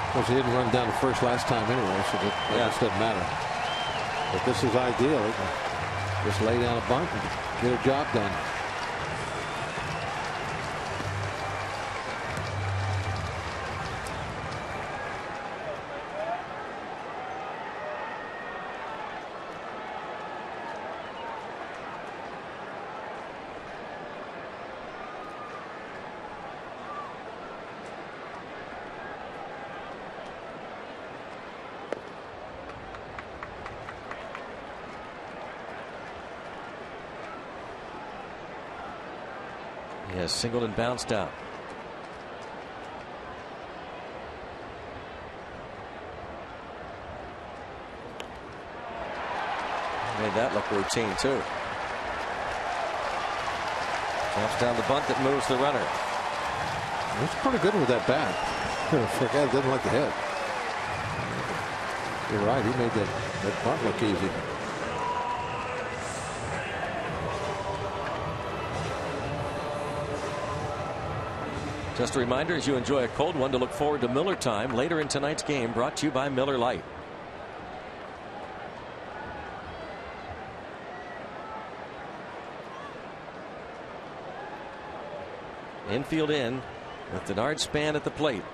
Of course, he didn't run down to first last time anyway, so it just doesn't matter. But this is ideal. He can just lay down a bunt and get a job done. He has singled and bounced out. Made that look routine too. Jumps down the bunt that moves the runner. He's pretty good with that bat. For a guy that doesn't like the hit. You're right. He made that bunt look easy. Just a reminder, as you enjoy a cold one, to look forward to Miller Time later in tonight's game, brought to you by Miller Lite. Infield in with Denard Span at the plate.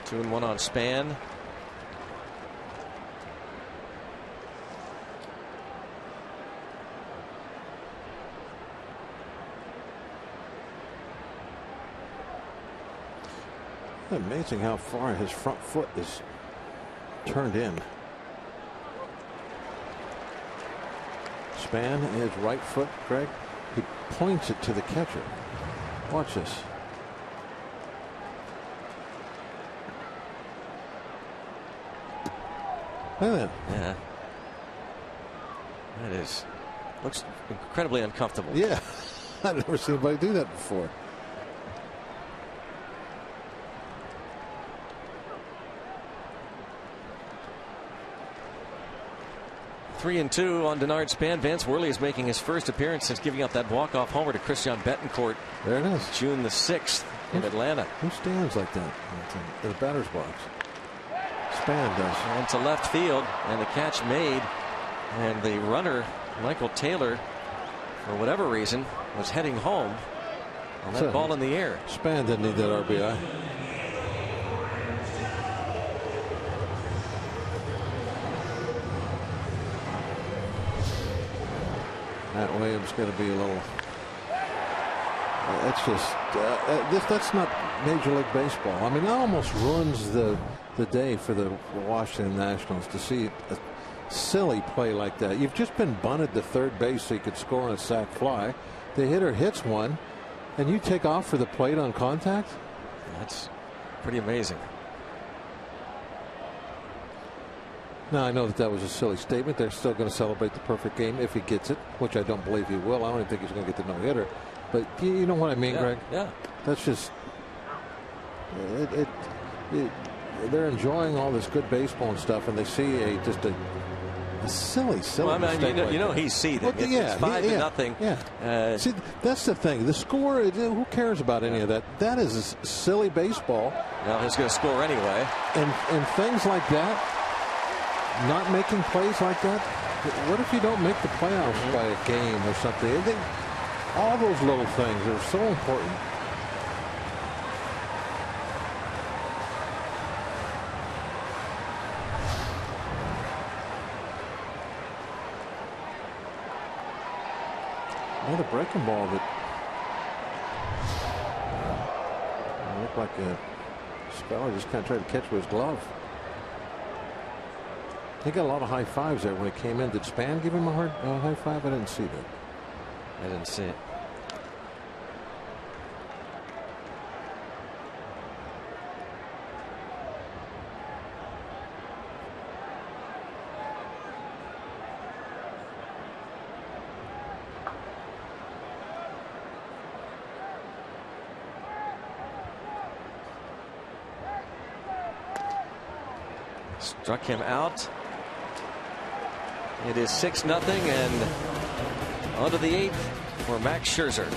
Two and one on Span. Amazing how far his front foot is turned in. Span, his right foot, Greg, he points it to the catcher. Watch this. Look at that. Yeah. That looks incredibly uncomfortable. Yeah. I've never seen anybody do that before. Three and two on Denard Span. Vance Worley is making his first appearance since giving up that walk-off homer to Christian Betancourt. There it is. June the 6th in Atlanta. Who stands like that in the batter's box? Span does. And to left field, and the catch made, and the runner Michael Taylor, for whatever reason, was heading home on that ball in the air. Span didn't need that RBI. Matt Williams going to be a little. It's just that's not Major League Baseball. I mean, that almost ruins the day for the Washington Nationals to see a silly play like that. You've just been bunted to third base so you could score on a sac fly. The hitter hits one, and you take off for the plate on contact. That's pretty amazing. Now, I know that was a silly statement. They're still going to celebrate the perfect game if he gets it, which I don't believe he will. I don't even think he's going to get the no-hitter. But you know what I mean, Greg? Yeah. That's just they're enjoying all this good baseball and stuff, and they see just a silly well, mistake. You know he's seething. Well, it's 5-0. Yeah. See, that's the thing. The score. Who cares about any of that? That is silly baseball. Well, he's going to score anyway. And things like that. Not making plays like that. What if you don't make the playoffs by a game or something? All those little things are so important. breaking ball that looked like a Speller just kind of tried to catch with his glove. He got a lot of high fives there when he came in. Did Span give him a hard high five? I didn't see that. I didn't see it. Struck him out. It is 6-0 and on to the 8th for Max Scherzer.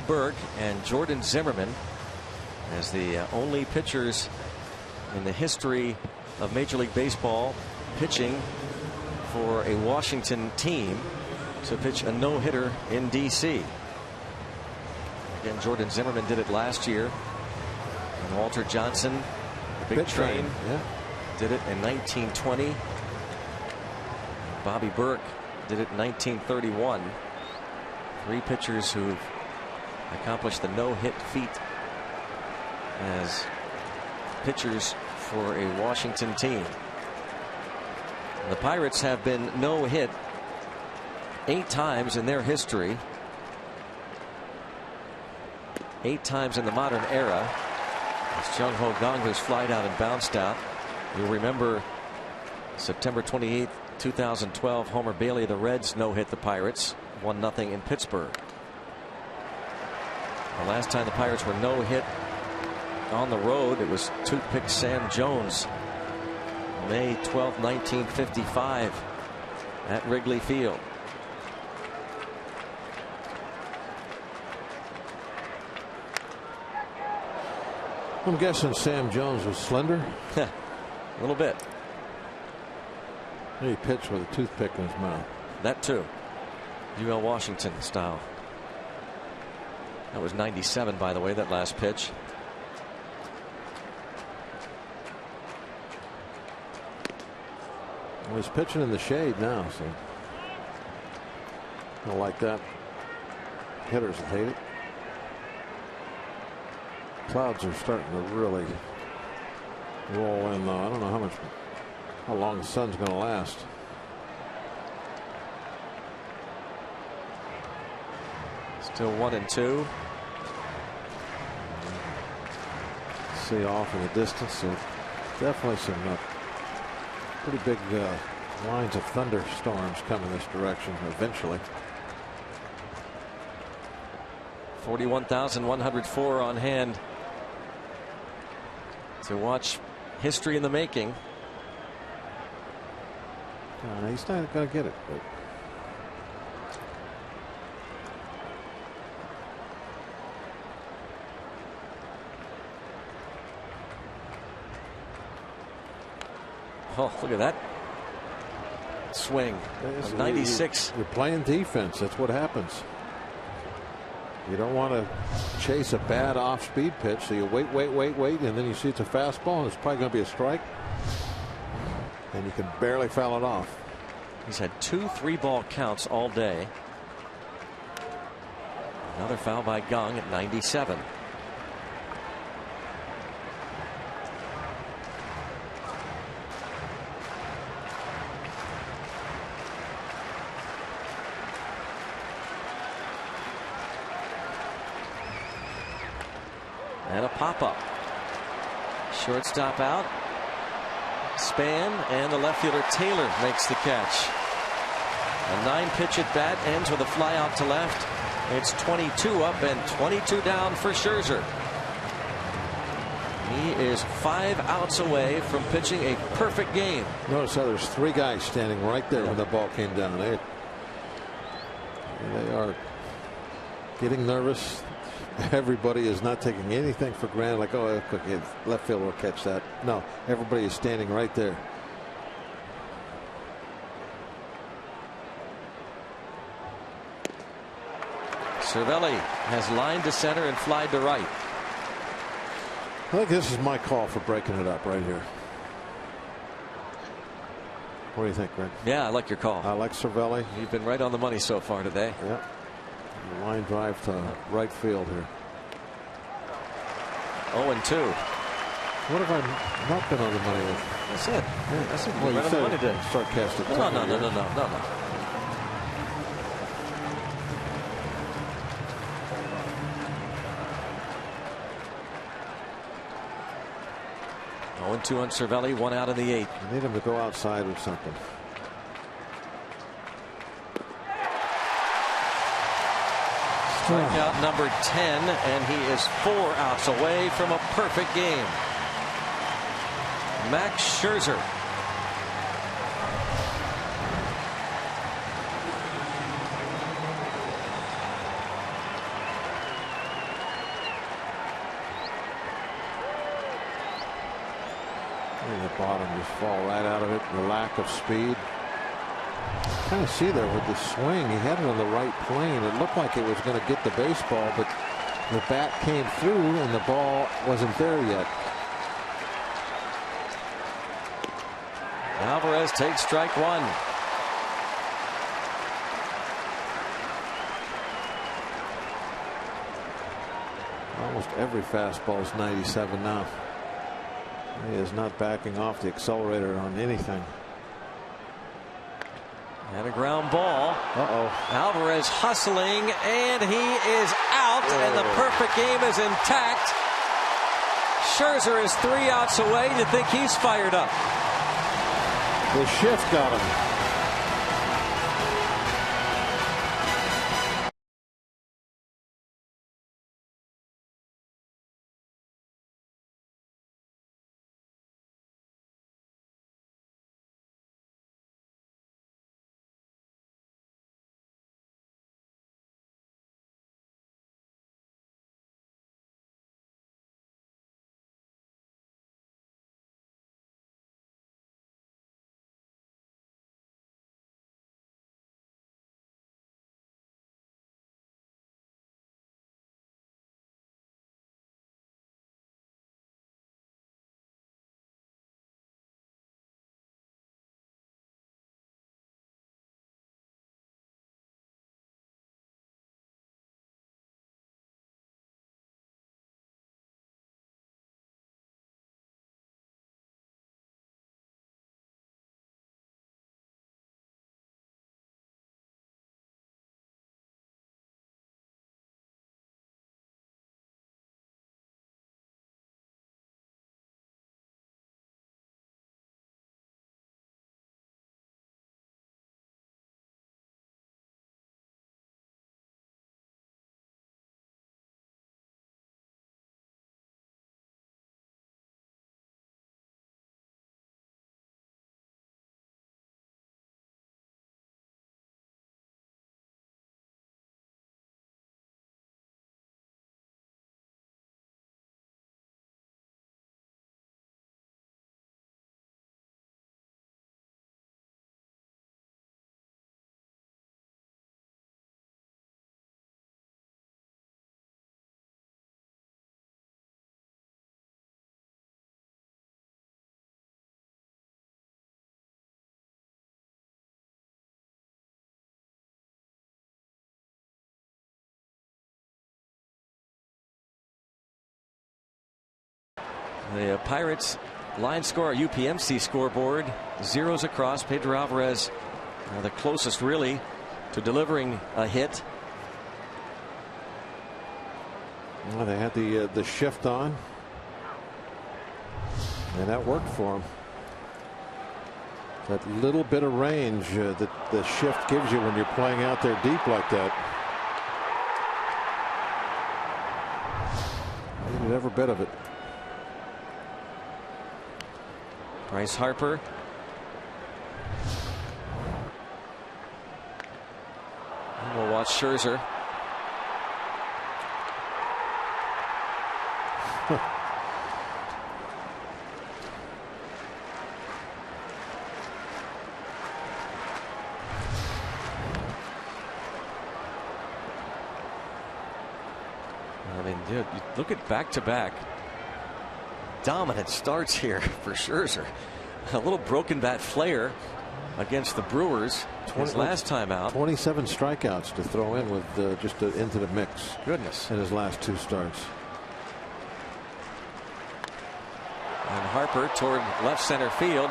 Burke and Jordan Zimmerman as the only pitchers in the history of Major League Baseball pitching for a Washington team to pitch a no-hitter in D.C. Again, Jordan Zimmerman did it last year, and Walter Johnson, the big train, did it in 1920. Bobby Burke did it in 1931. 3 pitchers who've accomplished the no-hit feat as pitchers for a Washington team. The Pirates have been no-hit 8 times in their history. 8 times in the modern era. As Jung Ho Kang has flied out and bounced out. You'll remember September 28th, 2012, Homer Bailey of the Reds no-hit the Pirates 1-0 in Pittsburgh. The last time the Pirates were no-hit on the road, it was toothpick Sam Jones, May 12, 1955, at Wrigley Field. I'm guessing Sam Jones was slender. A little bit. He pitched with a toothpick in his mouth. That too. UL Washington style. That was 97, by the way, that last pitch. Well, he's pitching in the shade now, so I don't like that. Hitters will hate it. Clouds are starting to really roll in, though. I don't know how long the sun's going to last. Still 1-2. See off in the distance, so definitely some pretty big lines of thunderstorms coming this direction eventually. 41,104 on hand to watch history in the making. He's not going to get it. But Oh, look at that swing. 96. You're playing defense. That's what happens. You don't want to chase a bad off-speed pitch, so you wait, and then you see it's a fastball, and it's probably going to be a strike, and you can barely foul it off. He's had 2 3-ball counts all day. Another foul by Gong at 97. And a pop-up. Shortstop out. Span, and the left fielder Taylor makes the catch. A 9-pitch at bat ends with a fly out to left. It's 22 up and 22 down for Scherzer. He is 5 outs away from pitching a perfect game. Notice how there's 3 guys standing right there when the ball came down. They are getting nervous. Everybody is not taking anything for granted, like, oh, okay, left field will catch that. No, everybody is standing right there. Cervelli has lined to center and flied to right. I think this is my call for breaking it up right here. What do you think, Greg? Yeah, I like your call. I like Cervelli. You've been right on the money so far today. Yeah. Line drive to right field here. 0-2. What have I not been on the money with? That's it. Yeah. That's it. Well, you right on the money said today. sarcastic. No. 0-2 on Cervelli, 1 out in the 8th. You need him to go outside or something. Strikeout number 10, and he is 4 outs away from a perfect game. Max Scherzer. The bottom just fall right out of it. The lack of speed. Kind of see there with the swing, he had it on the right plane. It looked like it was going to get the baseball, but the bat came through and the ball wasn't there yet. Alvarez takes strike 1. Almost every fastball is 97 now. He is not backing off the accelerator on anything. And a ground ball. Alvarez hustling, and he is out, and the perfect game is intact. Scherzer is 3 outs away. You think he's fired up? The shift got him. The Pirates line score, UPMC scoreboard, zeros across. Pedro Alvarez, the closest really to delivering a hit. Well, they had the shift on, and that worked for him. That little bit of range that the shift gives you when you're playing out there deep like that. I needed every bit of it. Bryce Harper. And we'll watch Scherzer. I mean, you look at back-to-back dominant starts here for Scherzer. A little broken bat flair against the Brewers his last time out. 27 strikeouts to throw in with just into the mix. Goodness. In his last 2 starts. And Harper toward left center field,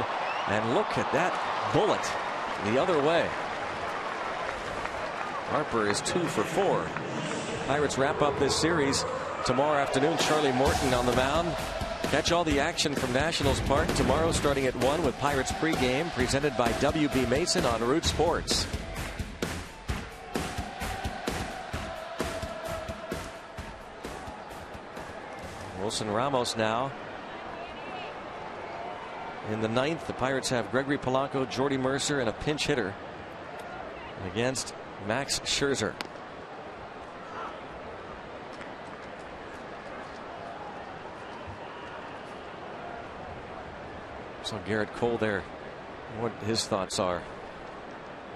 and look at that bullet the other way. Harper is 2 for 4. Pirates wrap up this series tomorrow afternoon. Charlie Morton on the mound. Catch all the action from Nationals Park tomorrow starting at 1 with Pirates pregame presented by WB Mason on Root Sports. Wilson Ramos now in the 9th. The Pirates have Gregory Polanco, Jordy Mercer, and a pinch hitter against Max Scherzer. So Garrett Cole there, what his thoughts are.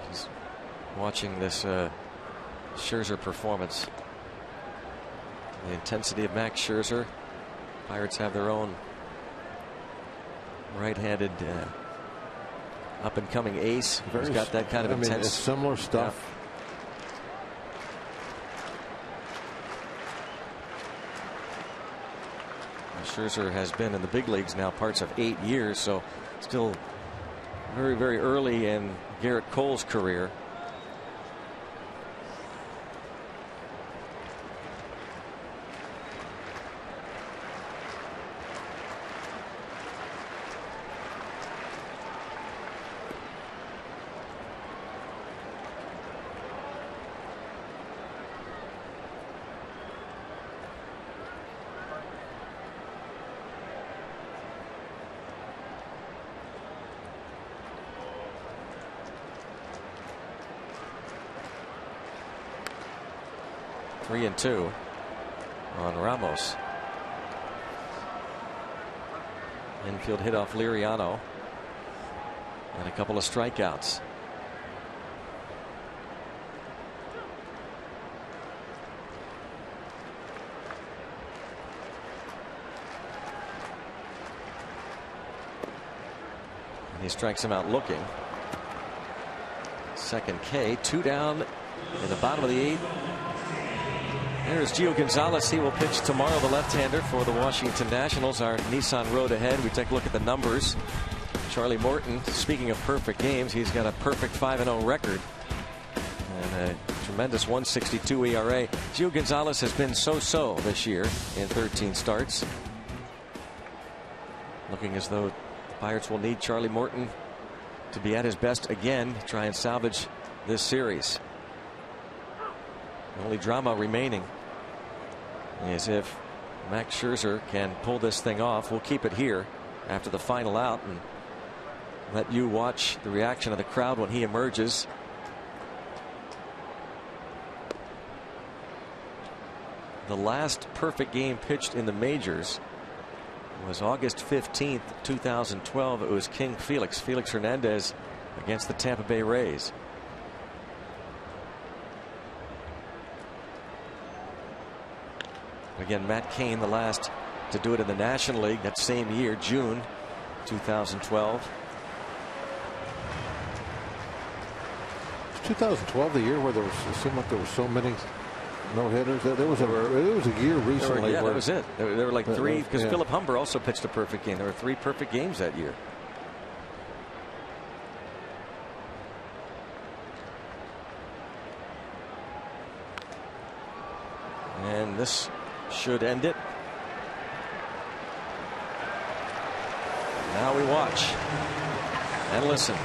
He's watching this Scherzer performance. The intensity of Max Scherzer. Pirates have their own right-handed up-and-coming ace. He's got that kind of intense. It's similar stuff. Scherzer has been in the big leagues now parts of 8 years, so still very, very early in Garrett Cole's career. Three and 2 on Ramos. Infield hit off Liriano and a couple of strikeouts. And he strikes him out looking. Second K, 2 down in the bottom of the 8th. There's Gio Gonzalez. He will pitch tomorrow, the left-hander for the Washington Nationals. Our Nissan road ahead. We take a look at the numbers. Charlie Morton, speaking of perfect games, he's got a perfect 5-0 record and a tremendous 1.62 ERA. Gio Gonzalez has been so-so this year in 13 starts. Looking as though the Pirates will need Charlie Morton to be at his best again to try and salvage this series. The only drama remaining is if Max Scherzer can pull this thing off. We'll keep it here after the final out and let you watch the reaction of the crowd when he emerges. The last perfect game pitched in the majors was August 15th, 2012. It was King Felix Hernandez against the Tampa Bay Rays. Again, Matt Cain, the last to do it in the National League that same year, June 2012. 2012, the year where it seemed like there were so many no hitters. There was a year recently. Yeah, where that was it. There were like three, because yeah. Philip Humber also pitched a perfect game. There were 3 perfect games that year. And this should end it. Now we watch and listen.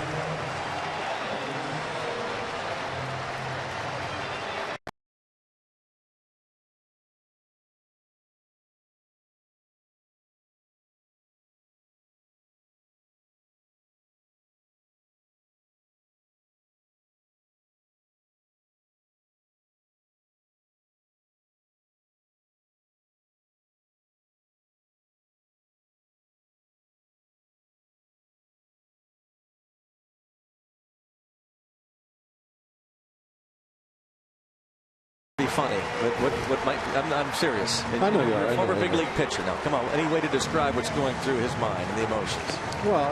Funny, but what might I'm serious. I know you are. You're a former big league pitcher. Now, come on, any way to describe what's going through his mind and the emotions? Well,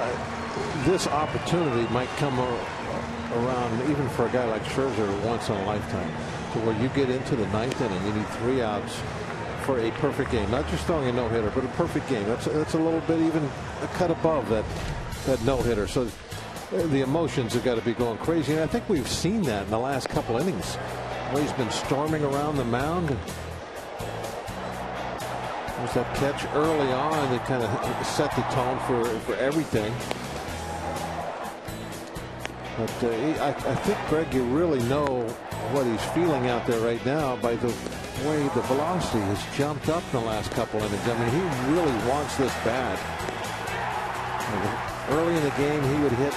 this opportunity might come around even for a guy like Scherzer once in a lifetime, to where you get into the 9th inning, you need 3 outs for a perfect game, not just throwing a no-hitter, but a perfect game. That's a little bit even a cut above that no-hitter. So the emotions have got to be going crazy, and I think we've seen that in the last couple innings. He's been storming around the mound. There's that catch early on that kind of set the tone for everything. But I think, Greg, you really know what he's feeling out there right now by the way the velocity has jumped up in the last couple innings. I mean, he really wants this bad. Early in the game, he would hit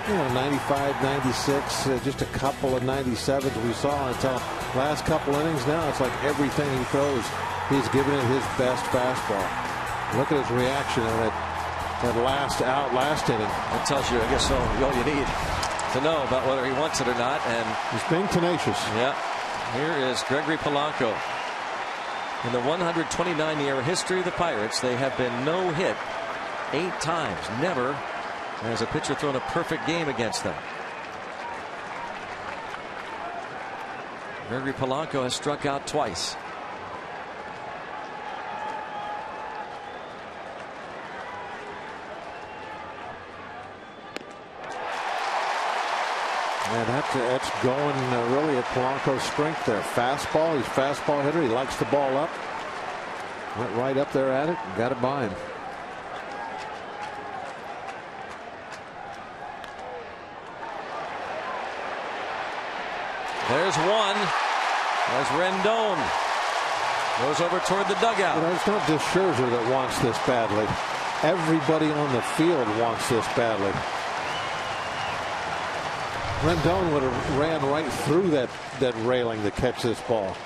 95, 96, just a couple of 97s we saw until last couple innings. Now it's like everything he throws, he's giving it his best fastball. Look at his reaction on that last inning. That tells you, I guess, all you need to know about whether he wants it or not. And he's being tenacious. Yeah. Here is Gregory Polanco. In the 129-year history of the Pirates, they have been no hit 8 times. Never has a pitcher thrown a perfect game against them. Gregory Polanco has struck out twice. And that's going really at Polanco's strength there. Fastball. He's a fastball hitter. He likes the ball up. Went right up there at it and got it by him. There's one. As Rendon goes over toward the dugout. It's not just Scherzer that wants this badly. Everybody on the field wants this badly. Rendon would have ran right through that railing to catch this ball.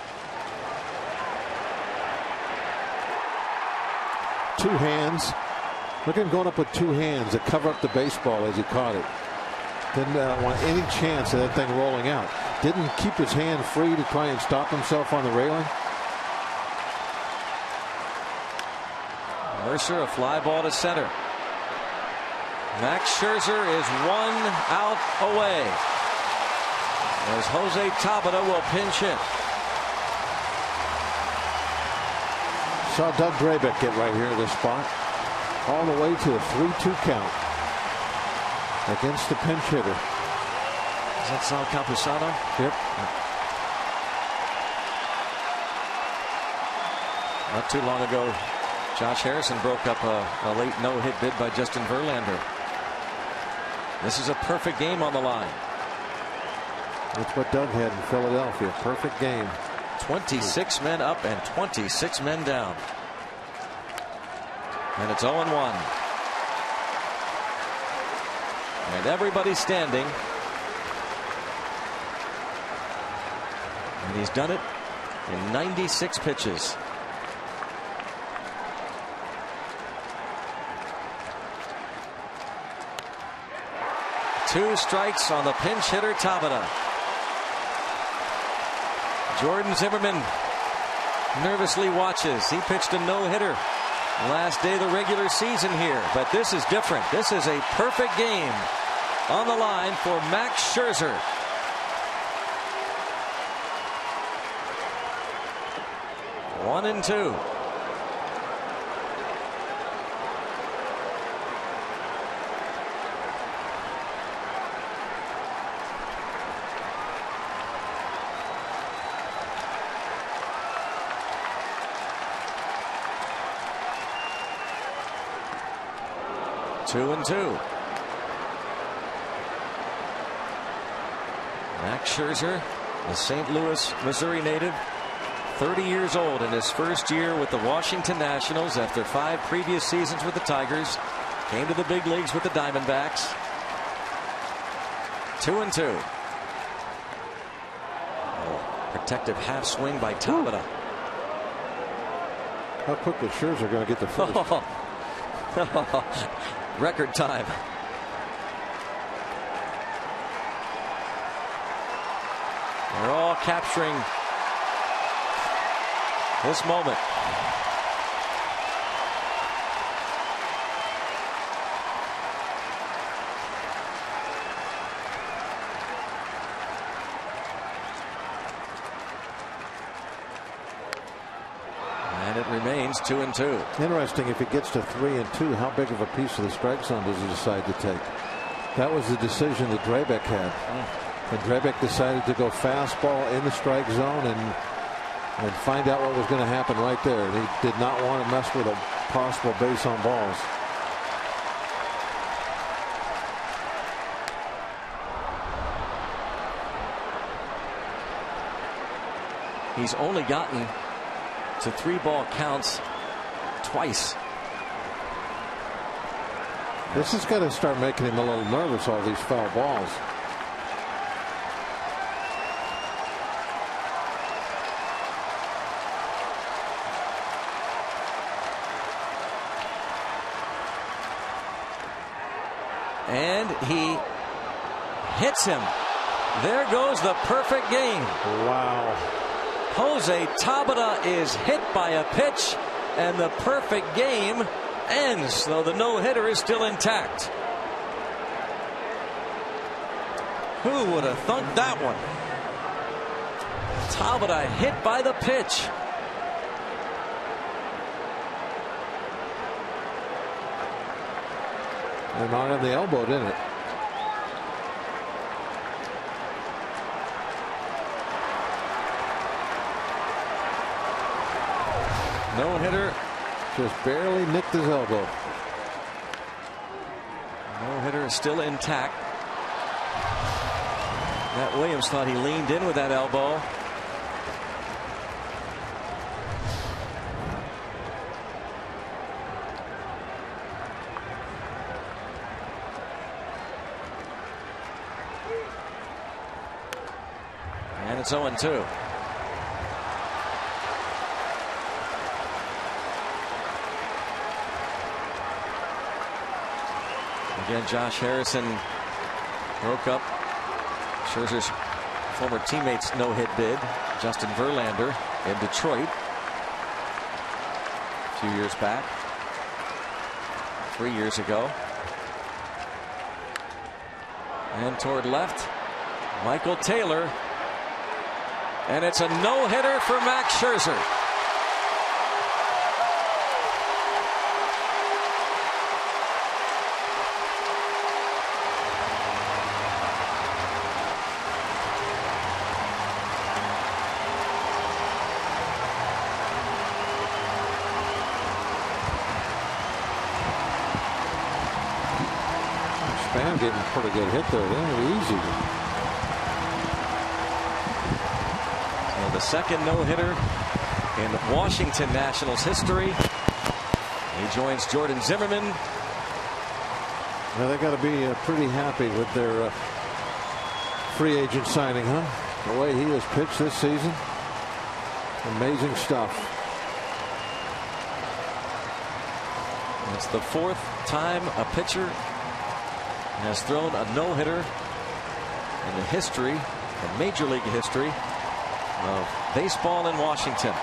2 hands. Look at him going up with 2 hands to cover up the baseball as he caught it. Didn't want any chance of that thing rolling out. Didn't keep his hand free to try and stop himself on the railing. Mercer, a fly ball to center. Max Scherzer is 1 out away as Jose Tabata will pinch hit. Saw Doug Drabek get right here in this spot, all the way to a 3-2 count against the pinch hitter. Is that Sal Campusano? Yep. Not too long ago, Josh Harrison broke up a late no-hit bid by Justin Verlander. This is a perfect game on the line. That's what Doug had in Philadelphia. Perfect game. 26 men up and 26 men down. And it's 0-1. And everybody's standing. And he's done it in 96 pitches. Two strikes on the pinch hitter Tabata. Jordan Zimmerman nervously watches. He pitched a no-hitter last day of the regular season here, but this is different. This is a perfect game on the line for Max Scherzer. 1-2. Two and two. Max Scherzer, the St. Louis, Missouri native, 30 years old in his first year with the Washington Nationals after 5 previous seasons with the Tigers. Came to the big leagues with the Diamondbacks. 2-2. Oh, protective half swing by Tabata. How quickly Scherzer going to get the first? Record time. They're all capturing this moment. And it remains 2-2. Interesting, if it gets to 3-2, how big of a piece of the strike zone does he decide to take? That was the decision that Drabek had. And Drabek decided to go fastball in the strike zone and find out what was going to happen right there. And he did not want to mess with a possible base on balls. He's only gotten to 3-ball counts twice. This is going to start making him a little nervous, all these foul balls. And he hits him. There goes the perfect game. Wow. Jose Tabata is hit by a pitch, and the perfect game ends, though the no-hitter is still intact. Who would have thunk that one? Tabata hit by the pitch. And not on the elbow, didn't it? No hitter. Just barely nicked his elbow. No hitter is still intact. Matt Williams thought he leaned in with that elbow. And it's 0-2. Again, Josh Harrison broke up Scherzer's former teammate's no-hit bid, Justin Verlander, in Detroit a few years back, 3 years ago. And toward left, Michael Taylor. And it's a no-hitter for Max Scherzer. Span getting a pretty good hit there. They're easy. The second no-hitter in Washington Nationals history. He joins Jordan Zimmerman. Well, they got to be pretty happy with their free agent signing, huh? The way he has pitched this season. Amazing stuff. It's the 4th time a pitcher has thrown a no-hitter in the history, in Major League history, of baseball in Washington.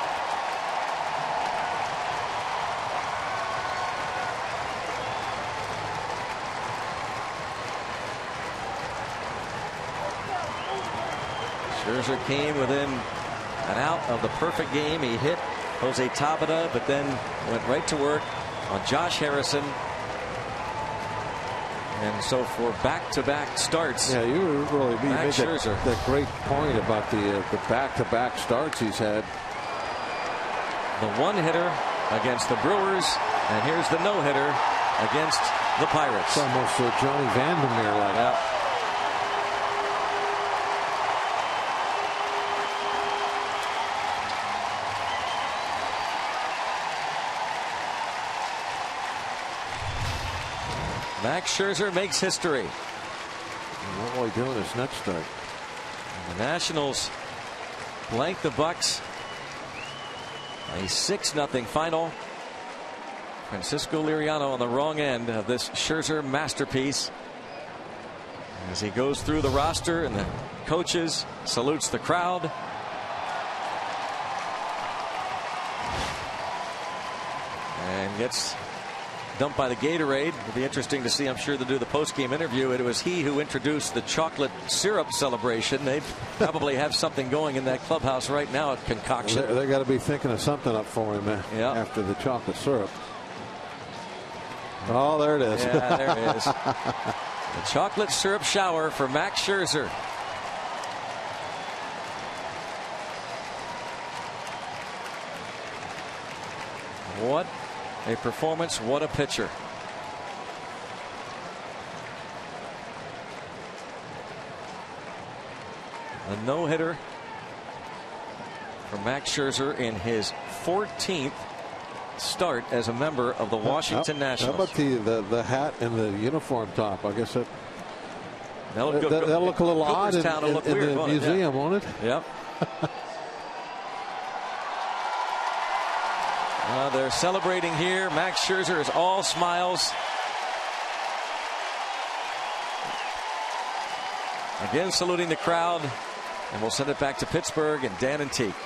Scherzer came within an out of the perfect game. He hit Jose Tabata, but then went right to work on Josh Harrison. And so for back-to-back starts, yeah, you really made Scherzer. that great point about the back-to-back starts he's had. The one-hitter against the Brewers, and here's the no-hitter against the Pirates. It's almost Johnny Vandermeer like. Yeah. Max Scherzer makes history. And what will he do in his next start? And the Nationals blank the Bucks. A 6-0 final. Francisco Liriano on the wrong end of this Scherzer masterpiece. As he goes through the roster and the coaches, salutes the crowd. And gets dumped by the Gatorade. It'll be interesting to see, I'm sure, to do the post-game interview. It was he who introduced the chocolate syrup celebration. They probably have something going in that clubhouse right now at concoction. They got to be thinking of something up for him after the chocolate syrup. Oh, there it is. Yeah, there it is. The chocolate syrup shower for Max Scherzer. What a performance. What a pitcher. A no-hitter for Max Scherzer in his 14th start as a member of the Washington Nationals. How about the hat and the uniform top? I guess that'll look a little odd in the museum, won't it? Yep. They're celebrating here. Max Scherzer is all smiles. Again, saluting the crowd. And we'll send it back to Pittsburgh and Dan and Teague.